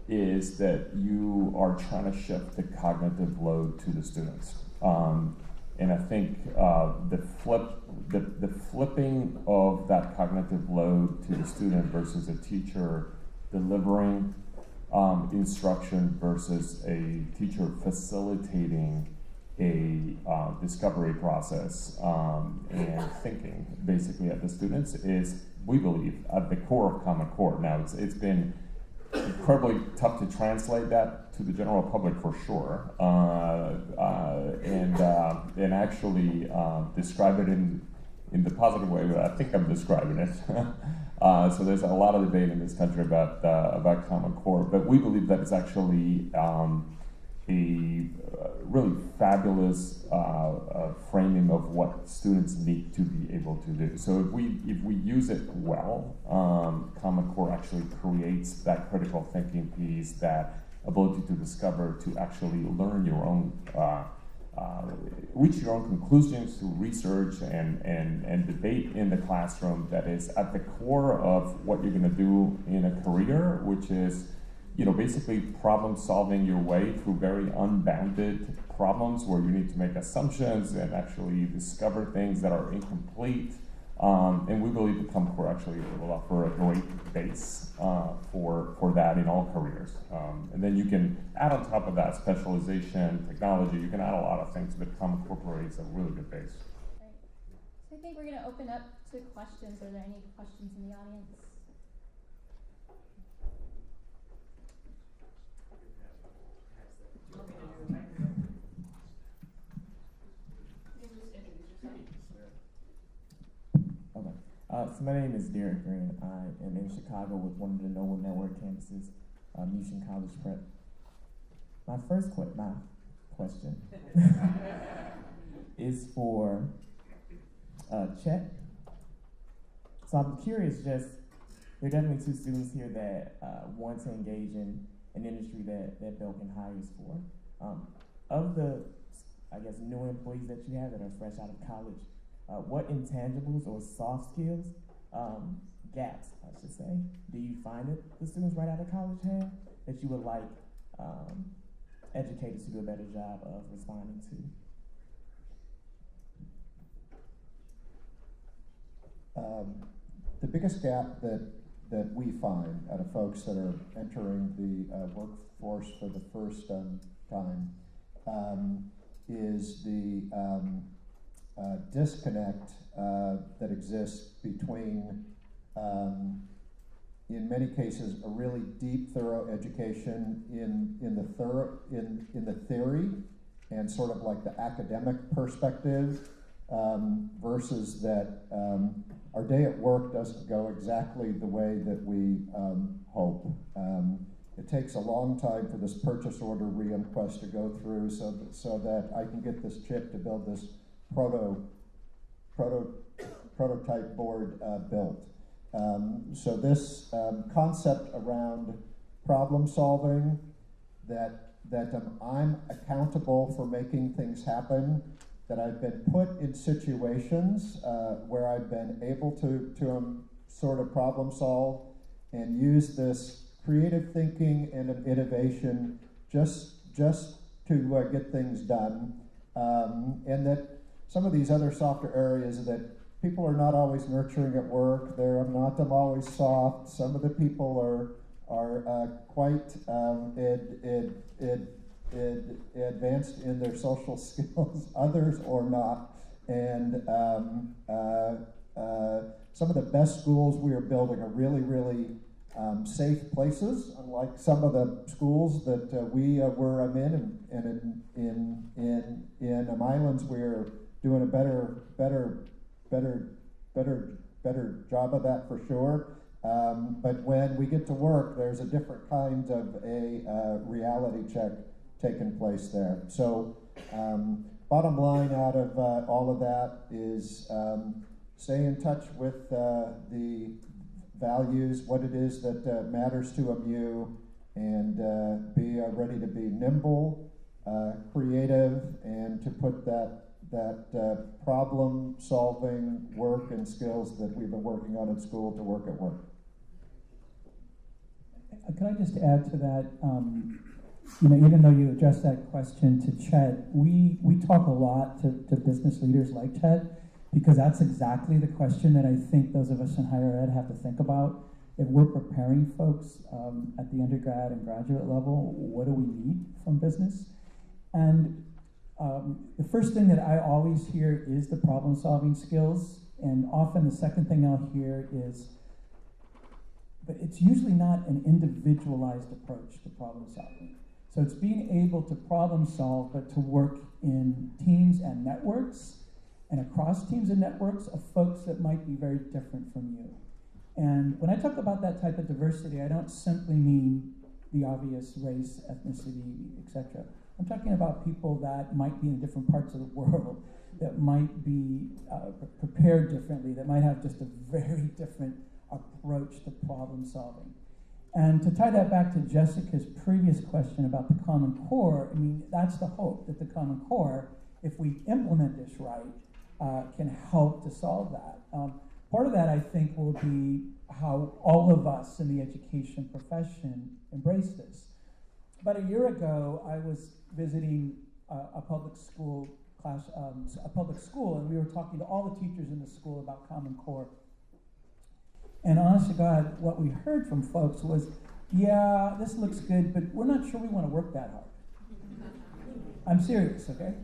is that you are trying to shift the cognitive load to the students. And I think the flipping of that cognitive load to the student versus a teacher delivering instruction versus a teacher facilitating a discovery process and thinking basically at the students is, we believe, at the core of Common Core. Now it's been incredibly tough to translate that to the general public for sure, and actually describe it in the positive way that I think I'm describing it. So there's a lot of debate in this country about Common Core, but we believe that it's actually a really fabulous framing of what students need to be able to do. So if we use it well, Common Core actually creates that critical thinking piece, that ability to discover, to actually learn your own, reach your own conclusions through research and debate in the classroom, that is at the core of what you're going to do in a career, which is, basically problem solving your way through very unbounded problems where you need to make assumptions and actually discover things that are incomplete. And we believe the Common Core actually will offer a great base for that in all careers. And then you can add on top of that specialization, technology, you can add a lot of things, but Common Core provides a really good base. Right. So I think we're going to open up to questions. Are there any questions in the audience? So my name is Derek Green. I am in Chicago with one of the Noble Network campuses, Lucien College Prep. My question is for Chet. So I'm curious, there are definitely two students here that want to engage in an industry that Belkin hires for. Of the, new employees that you have that are fresh out of college, what intangibles or soft skills, gaps, I should say, do you find that the students right out of college have that you would like educators to do a better job of responding to? The biggest gap that we find out of folks that are entering the workforce for the first time is the disconnect that exists between in many cases, a really deep, thorough education in the theory and sort of like the academic perspective, versus that our day at work doesn't go exactly the way that we hope. It takes a long time for this purchase order request to go through so that I can get this chip to build this prototype board built. So this concept around problem solving, that I'm accountable for making things happen, that I've been put in situations where I've been able to sort of problem solve and use this creative thinking and innovation just to get things done, and that some of these other softer areas that people are not always nurturing at work, they're not always soft. Some of the people are quite advanced in their social skills, others or not. And some of the best schools we are building are really, really safe places, unlike some of the schools that where I'm in, and in Islands we're doing a better job of that for sure. But when we get to work, there's a different kind of a reality check taking place there. So bottom line out of all of that is stay in touch with the values, what it is that matters to you, and be ready to be nimble, creative, and to put that problem-solving work and skills that we've been working on in school to work at work. Could I just add to that? Even though you addressed that question to Chet, we talk a lot to business leaders like Chet, because that's exactly the question that I think those of us in higher ed have to think about. If we're preparing folks at the undergrad and graduate level, what do we need from business? And the first thing that I always hear is the problem-solving skills, and often the second thing I'll hear is, but it's usually not an individualized approach to problem-solving. So it's being able to problem-solve, but to work in teams and networks, and across teams and networks of folks that might be very different from you. And when I talk about that type of diversity, I don't simply mean the obvious race, ethnicity, etc. I'm talking about people that might be in different parts of the world, that might be prepared differently, that might have just a very different approach to problem solving. And to tie that back to Jessica's previous question about the Common Core, I mean, that's the hope, that the Common Core, if we implement this right, can help to solve that. Part of that, I think, will be how all of us in the education profession embrace this. About a year ago, I was visiting a public school class, and we were talking to all the teachers in the school about Common Core. And honest to God, what we heard from folks was, yeah, this looks good, but we're not sure we want to work that hard. I'm serious, okay?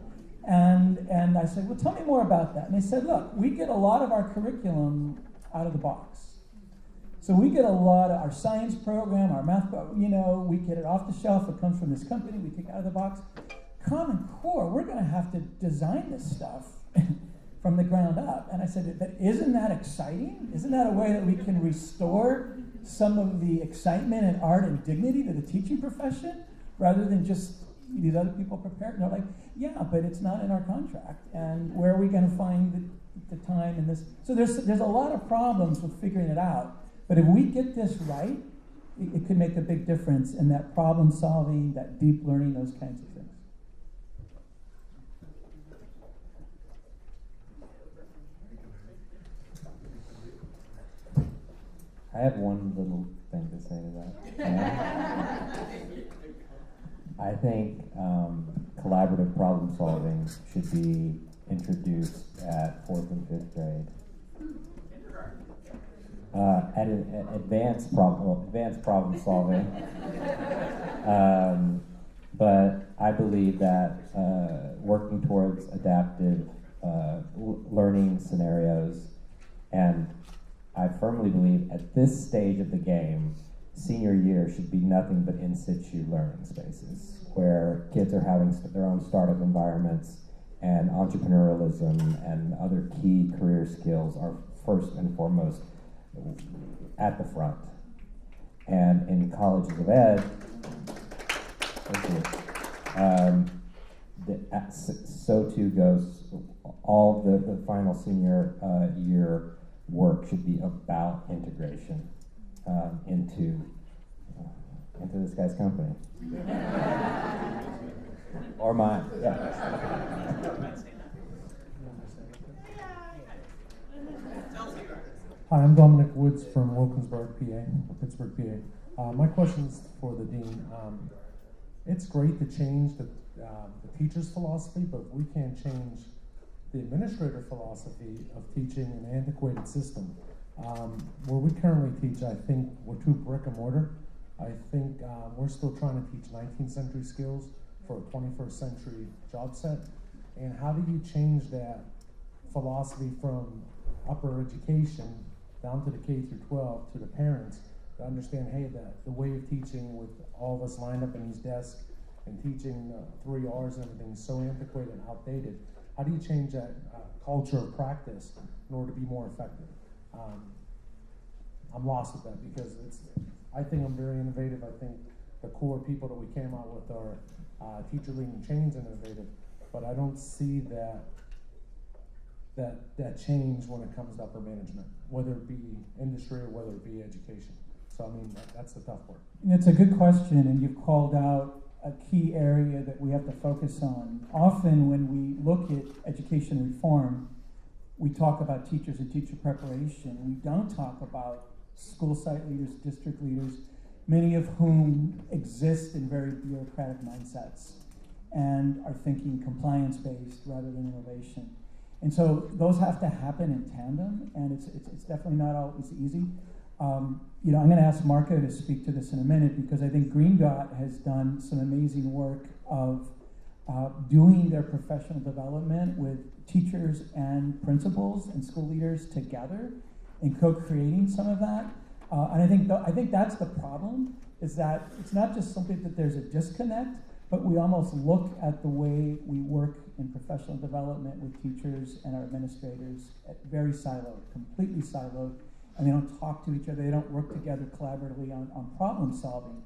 And I said, well, tell me more about that. And they said, look, we get a lot of our curriculum out of the box. So we get a lot of our science program, our math program, we get it off the shelf. It comes from this company. We take it out of the box. Common Core, we're going to have to design this stuff from the ground up. And I said, but isn't that exciting? Isn't that a way that we can restore some of the excitement and art and dignity to the teaching profession rather than just these other people prepared? And they're like, yeah, but it's not in our contract. And where are we going to find the time in this? So there's a lot of problems with figuring it out. But if we get this right, it could make a big difference in that problem solving, that deep learning, those kinds of things. I have one little thing to say to that. I think collaborative problem solving should be introduced at 4th and 5th grade. At an advanced problem solving. But I believe that working towards adaptive learning scenarios and I firmly believe at this stage of the game, senior year should be nothing but in situ learning spaces where kids are having their own startup environments, and entrepreneurialism and other key career skills are first and foremost at the front. And in colleges of ed, so too goes all the final senior year work should be about integration into this guy's company. Or mine, yeah. Hi, I'm Dominic Woods from Wilkinsburg, PA, Pittsburgh, PA. My question is for the dean. It's great to change the teacher's philosophy, but we can't change the administrator philosophy of teaching an antiquated system. Where we currently teach, I think we're too brick and mortar. I think we're still trying to teach 19th century skills for a 21st century job set. And how do you change that philosophy from upper education down to the K through 12 to the parents to understand, hey, the way of teaching with all of us lined up in these desks and teaching 3 R's and everything is so antiquated and outdated. How do you change that culture of practice in order to be more effective? I'm lost with that because I think I'm very innovative. I think the core people that we came out with are teacher leading change innovative, but I don't see that change when it comes to upper management, whether it be industry or whether it be education. So I mean, that's the tough part. It's a good question, and you've called out a key area that we have to focus on. Often when we look at education reform, we talk about teachers and teacher preparation. We don't talk about school site leaders, district leaders, many of whom exist in very bureaucratic mindsets and are thinking compliance-based rather than innovation. And so those have to happen in tandem, and it's definitely not always easy. I'm going to ask Marco to speak to this in a minute because I think Green Dot has done some amazing work of doing their professional development with teachers and principals and school leaders together and co-creating some of that. And I think that's the problem, is that it's not just something that there's a disconnect, but we almost look at the way we work in professional development with teachers and our administrators at very siloed, completely siloed, and they don't talk to each other, they don't work together collaboratively on problem solving.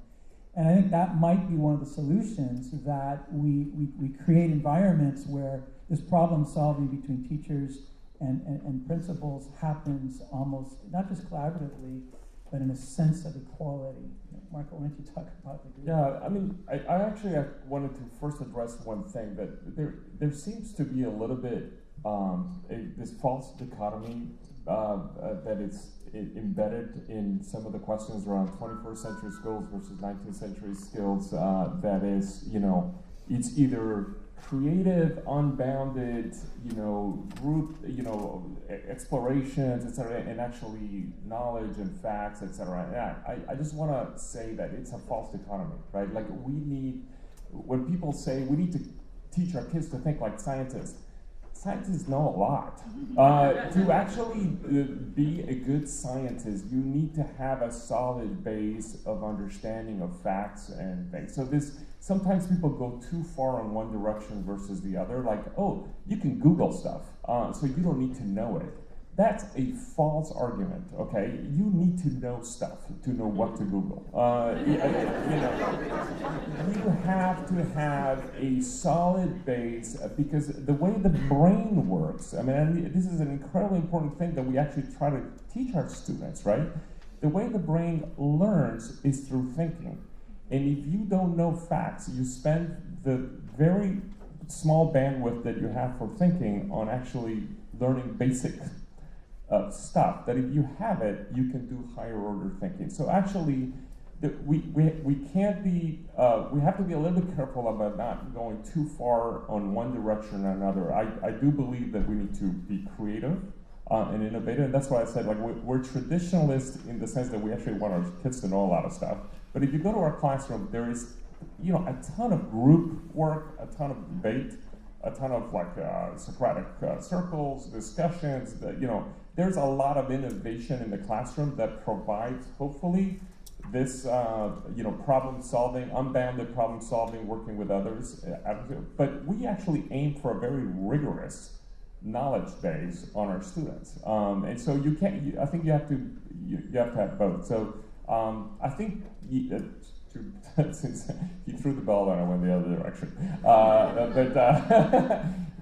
And I think that might be one of the solutions, that we create environments where this problem solving between teachers and principals happens almost, not just collaboratively, but in a sense of equality. Marco, why don't you talk about the group? Yeah, I mean, I actually wanted to first address one thing, that there seems to be a little bit this false dichotomy that is embedded in some of the questions around 21st century skills versus 19th century skills. That is, it's either creative, unbounded, group, explorations, etc., and actually knowledge and facts, etc. And I just want to say that it's a false dichotomy, right? Like when people say we need to teach our kids to think like scientists know a lot. To actually be a good scientist, you need to have a solid base of understanding of facts and things. So sometimes people go too far in one direction versus the other, like, oh, you can Google stuff, so you don't need to know it. That's a false argument, okay? You need to know stuff to know what to Google. You have to have a solid base, because the way the brain works, I mean, this is an incredibly important thing that we actually try to teach our students, right? The way the brain learns is through thinking. And if you don't know facts, you spend the very small bandwidth that you have for thinking on actually learning basic stuff, that if you have it, you can do higher order thinking. So actually, we can't be, we have to be a little bit careful about not going too far on one direction or another. I do believe that we need to be creative and innovative, and that's why I said, like, we're traditionalists in the sense that we actually want our kids to know a lot of stuff. But if you go to our classroom, there is, a ton of group work, a ton of debate, a ton of like Socratic circles, discussions. There's a lot of innovation in the classroom that provides, hopefully, this problem solving, unbounded problem solving, working with others. But we actually aim for a very rigorous knowledge base on our students, and so you can't. I think you have to have both. So I think since he threw the ball and I went the other direction,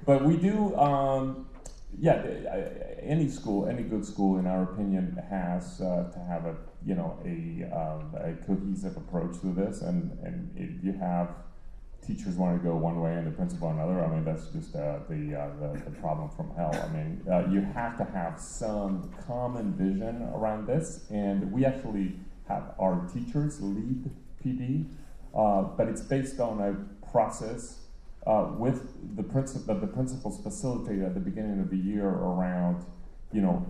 but we do. Any school, any good school, in our opinion, has to have a cohesive approach to this, and if you have teachers want to go one way and the principal another, I mean, that's just the problem from hell. I mean, you have to have some common vision around this, and we actually have our teachers lead PD, but it's based on a process with the principals facilitate at the beginning of the year around,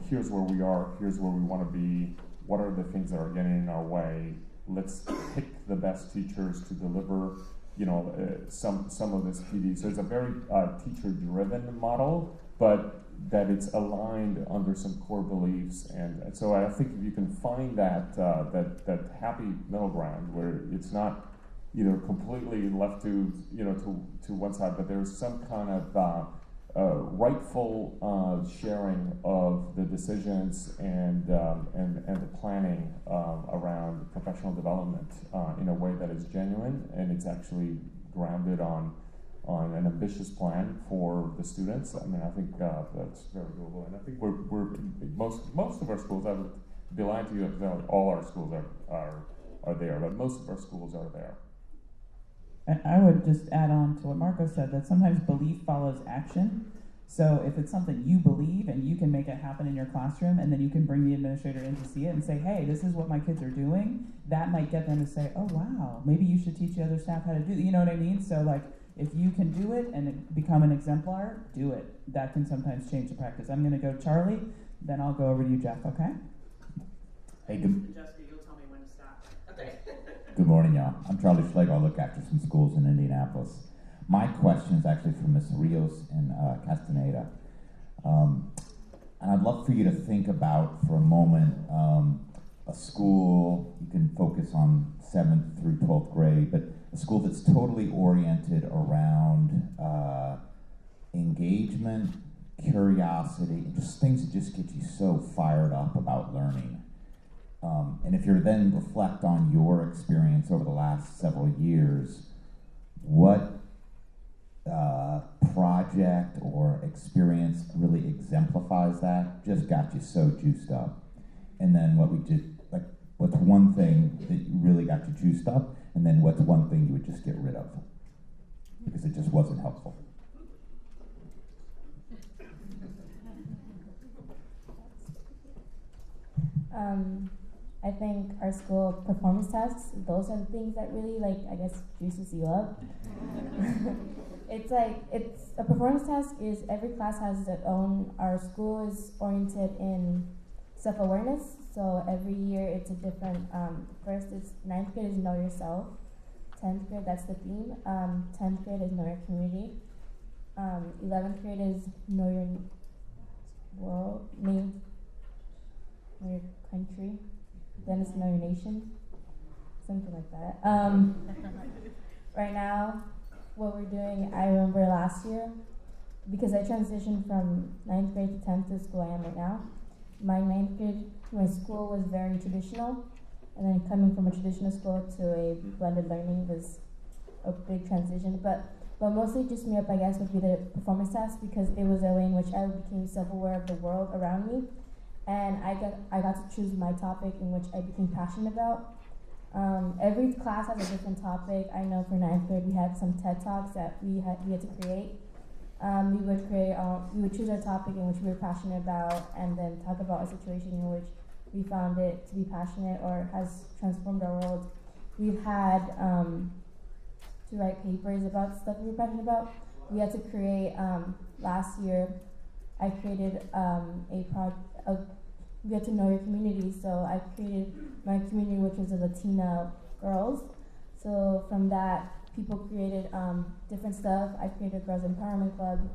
here's where we are, here's where we want to be, what are the things that are getting in our way, let's pick the best teachers to deliver some of this PD. So it's a very teacher-driven model, but that it's aligned under some core beliefs, and so I think if you can find that happy middle ground where it's not either completely left to one side, but there's some kind of rightful sharing of the decisions and the planning around professional development in a way that is genuine, and it's actually grounded on an ambitious plan for the students. I mean, I think that's very doable, and I think we're most of our schools. I would be lying to you if all our schools are there, but most of our schools are there. And I would just add on to what Marco said, that sometimes belief follows action. So if it's something you believe and you can make it happen in your classroom, and then you can bring the administrator in to see it and say, hey, this is what my kids are doing, that might get them to say, oh wow, maybe you should teach the other staff how to do it. You know what I mean? So like, if you can do it and become an exemplar, do it. That can sometimes change the practice. I'm gonna go Charlie, then I'll go over to you, Jeff, okay? Hey, Jessica, you'll tell me when to stop. Okay. Good morning, y'all. I'm Charlie Schlegel. I look after some schools in Indianapolis. My question is actually from Ms. Rios in Castaneda. And I'd love for you to think about, for a moment, a school, you can focus on 7th through 12th grade, but a school that's totally oriented around engagement, curiosity, and just things that just get you so fired up about learning. And if you then reflect on your experience over the last several years, what project or experience really exemplifies that, just got you so juiced up? And then what's one thing that really got you juiced up, and then what's one thing you would just get rid of because it just wasn't helpful? I think our school performance tasks, those are the things that really, juices you up. It's a performance task is every class has its own. Our school is oriented in self-awareness, so every year it's a different, first it's 9th grade is know yourself, 10th grade, that's the theme, 10th grade is know your community, 11th grade is know your world, know your country, then it's know your nation, something like that. Right now, what we're doing, I remember last year, because I transitioned from 9th grade to 10th to the school I am right now. My 9th grade, my school was very traditional, and then coming from a traditional school to a blended learning was a big transition. But mostly just me up, I guess, would be the performance task, because it was a way in which I became self-aware of the world around me, and I got to choose my topic in which I became passionate about. Every class has a different topic. I know for 9th grade we had some TED Talks that we had to create. We would choose our topic in which we were passionate about, and then talk about a situation in which we found it to be passionate or has transformed our world. We've had to write papers about stuff we were passionate about. We had to create, last year, I created we had to know your community, so I created my community, which was the Latina girls. So from that people created different stuff. I created a Girls Empowerment Club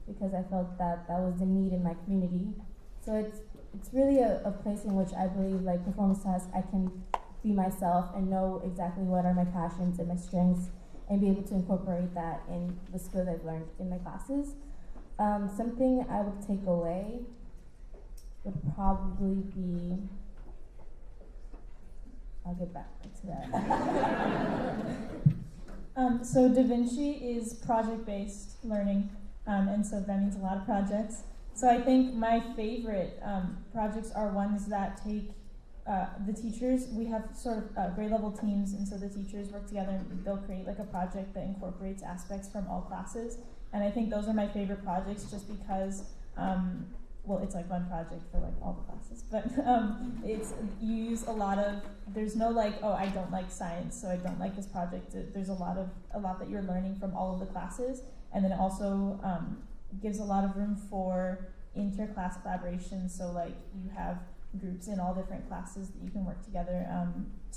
because I felt that that was the need in my community. So it's really a place in which I believe, like performance tasks, I can be myself and know exactly what are my passions and my strengths and be able to incorporate that in the skills I've learned in my classes. Something I would take away would probably be, I'll get back to that. So Da Vinci is project-based learning, and so that means a lot of projects. So I think my favorite projects are ones that take the teachers. We have sort of grade level teams, and so the teachers work together and they'll create like a project that incorporates aspects from all classes. And I think those are my favorite projects just because, well, it's like one project for like all the classes, but it's, you use a lot of, there's no like, oh, I don't like science, so I don't like this project. There's a lot that you're learning from all of the classes, and then it also gives a lot of room for inter-class collaboration. So like you have groups in all different classes that you can work together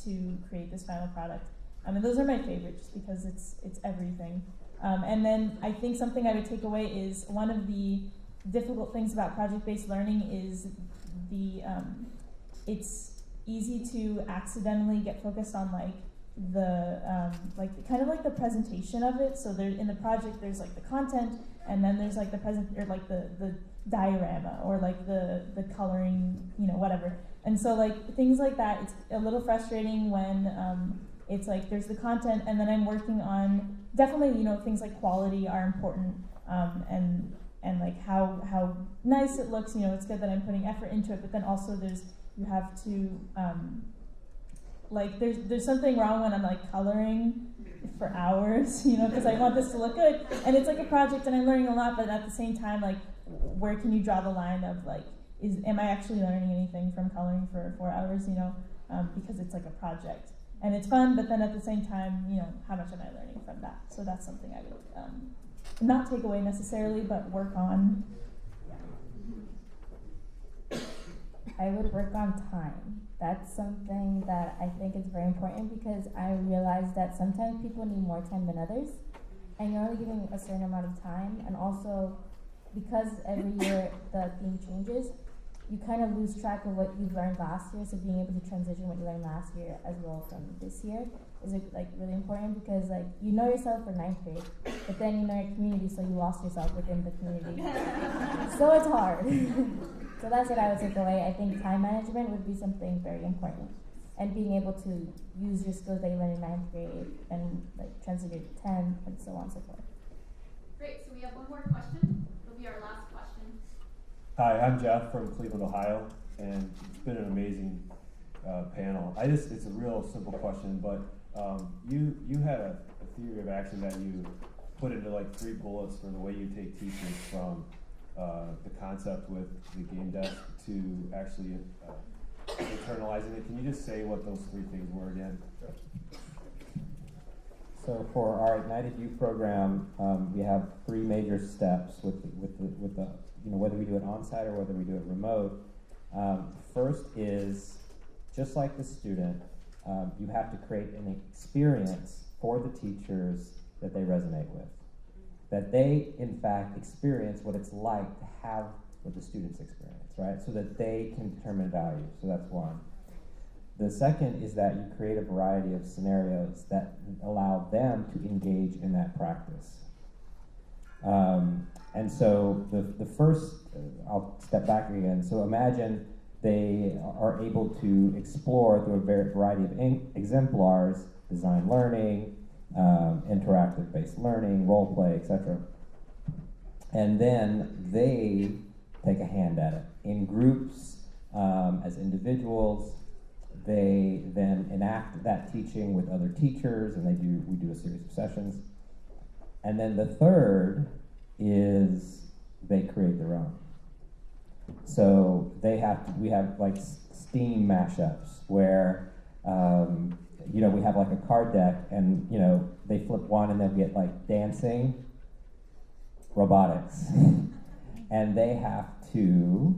to create this final product. And those are my favorite just because it's everything. And then I think something I would take away is one of the difficult things about project-based learning is it's easy to accidentally get focused on like the kind of like the presentation of it. So there in the project there's like the content, and then there's like the the diorama or like the coloring, you know, whatever. And so like things like that, it's a little frustrating when it's like there's the content and then I'm working on, definitely, you know, things like quality are important, and like how nice it looks, you know, it's good that I'm putting effort into it, but then also you have to like there's something wrong when I'm like coloring for hours, you know, because I want this to look good, and it's like a project and I'm learning a lot, but at the same time, like where can you draw the line of like, am I actually learning anything from coloring for 4 hours, you know, because it's like a project and it's fun, but then at the same time, you know, how much am I learning from that? So that's something I would not take away necessarily, but work on. I would work on time. That's something that I think is very important because I realize that sometimes people need more time than others, and you're only giving a certain amount of time, and also because every year the theme changes, you kind of lose track of what you've learned last year, so being able to transition what you learned last year as well from this year is like really important because like you know yourself for 9th grade, but then you know your community, so you lost yourself within the community. So it's hard. So that's what I would take away. I think time management would be something very important, and being able to use your skills that you learned in 9th grade and like translate it to 10th and so on and so forth. Great, so we have one more question. It'll be our last question. Hi, I'm Jeff from Cleveland, Ohio, and it's been an amazing panel. It's a real simple question, but you had a theory of action that you put into like 3 bullets for the way you take teachers from the concept with the GameDesk to actually internalizing it. Can you just say what those 3 things were again? So for our Ignited Youth program, we have 3 major steps with the you know, whether we do it on-site or whether we do it remote. First is, just like the student, you have to create an experience for the teachers that they resonate with. That they, in fact, experience what it's like to have what the students experience, right? So that they can determine value. So that's one. The second is that you create a variety of scenarios that allow them to engage in that practice. And so the first, I'll step back again. So imagine they are able to explore through a variety of exemplars, design learning, interactive-based learning, role play, etc. And then they take a hand at it. In groups, as individuals, they then enact that teaching with other teachers, and we do a series of sessions. And then the third is they create their own. So we have like STEAM mashups where you know, we have like a card deck, and you know, they flip one and they'll get like dancing, robotics, and they have to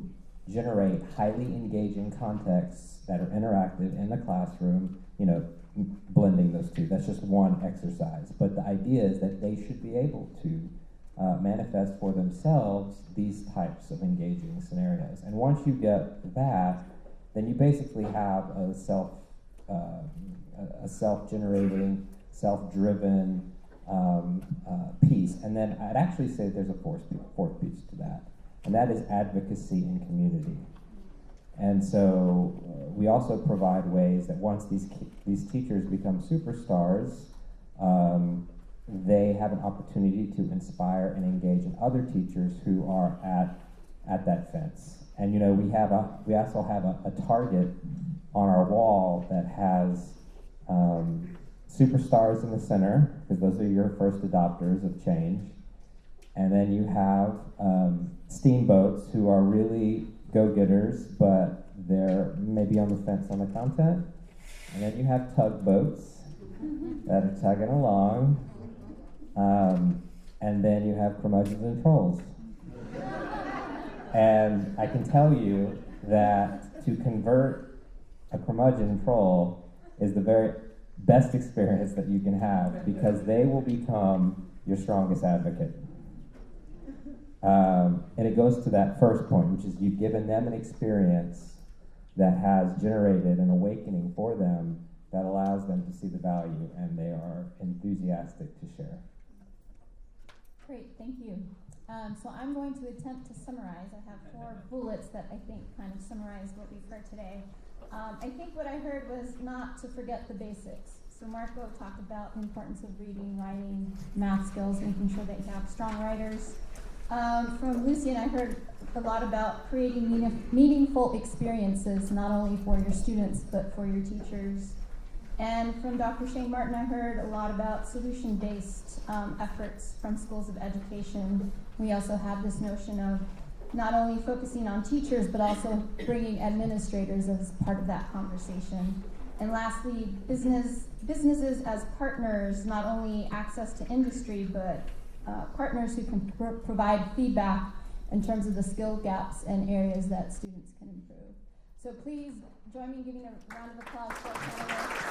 generate highly engaging contexts that are interactive in the classroom, you know, blending those two. That's just one exercise. But the idea is that they should be able to manifest for themselves these types of engaging scenarios. And once you get that, then you basically have a self-generating, self-driven piece. And then I'd actually say there's a fourth piece to that, and that is advocacy and community. And so we also provide ways that once these teachers become superstars, they have an opportunity to inspire and engage in other teachers who are at that fence. And you know, we also have a target on our wall that has superstars in the center, because those are your first adopters of change. And then you have steamboats who are really go-getters, but they're maybe on the fence on the content. And then you have tugboats that are tugging along. And then you have curmudgeons and trolls. And I can tell you that to convert a curmudgeon troll is the very best experience that you can have, because they will become your strongest advocate. And it goes to that first point, which is you've given them an experience that has generated an awakening for them that allows them to see the value, and they are enthusiastic to share. Great, thank you. So I'm going to attempt to summarize. I have 4 bullets that I think kind of summarize what we've heard today. I think what I heard was not to forget the basics. So Marco talked about the importance of reading, writing, math skills, making sure that you have strong writers. From Lucien, I heard a lot about creating meaningful experiences, not only for your students, but for your teachers. And from Dr. Shane Martin, I heard a lot about solution-based efforts from schools of education. We also have this notion of not only focusing on teachers, but also bringing administrators as part of that conversation. And lastly, businesses as partners, not only access to industry, but partners who can provide feedback in terms of the skill gaps and areas that students can improve. So please join me in giving a round of applause for our panelists.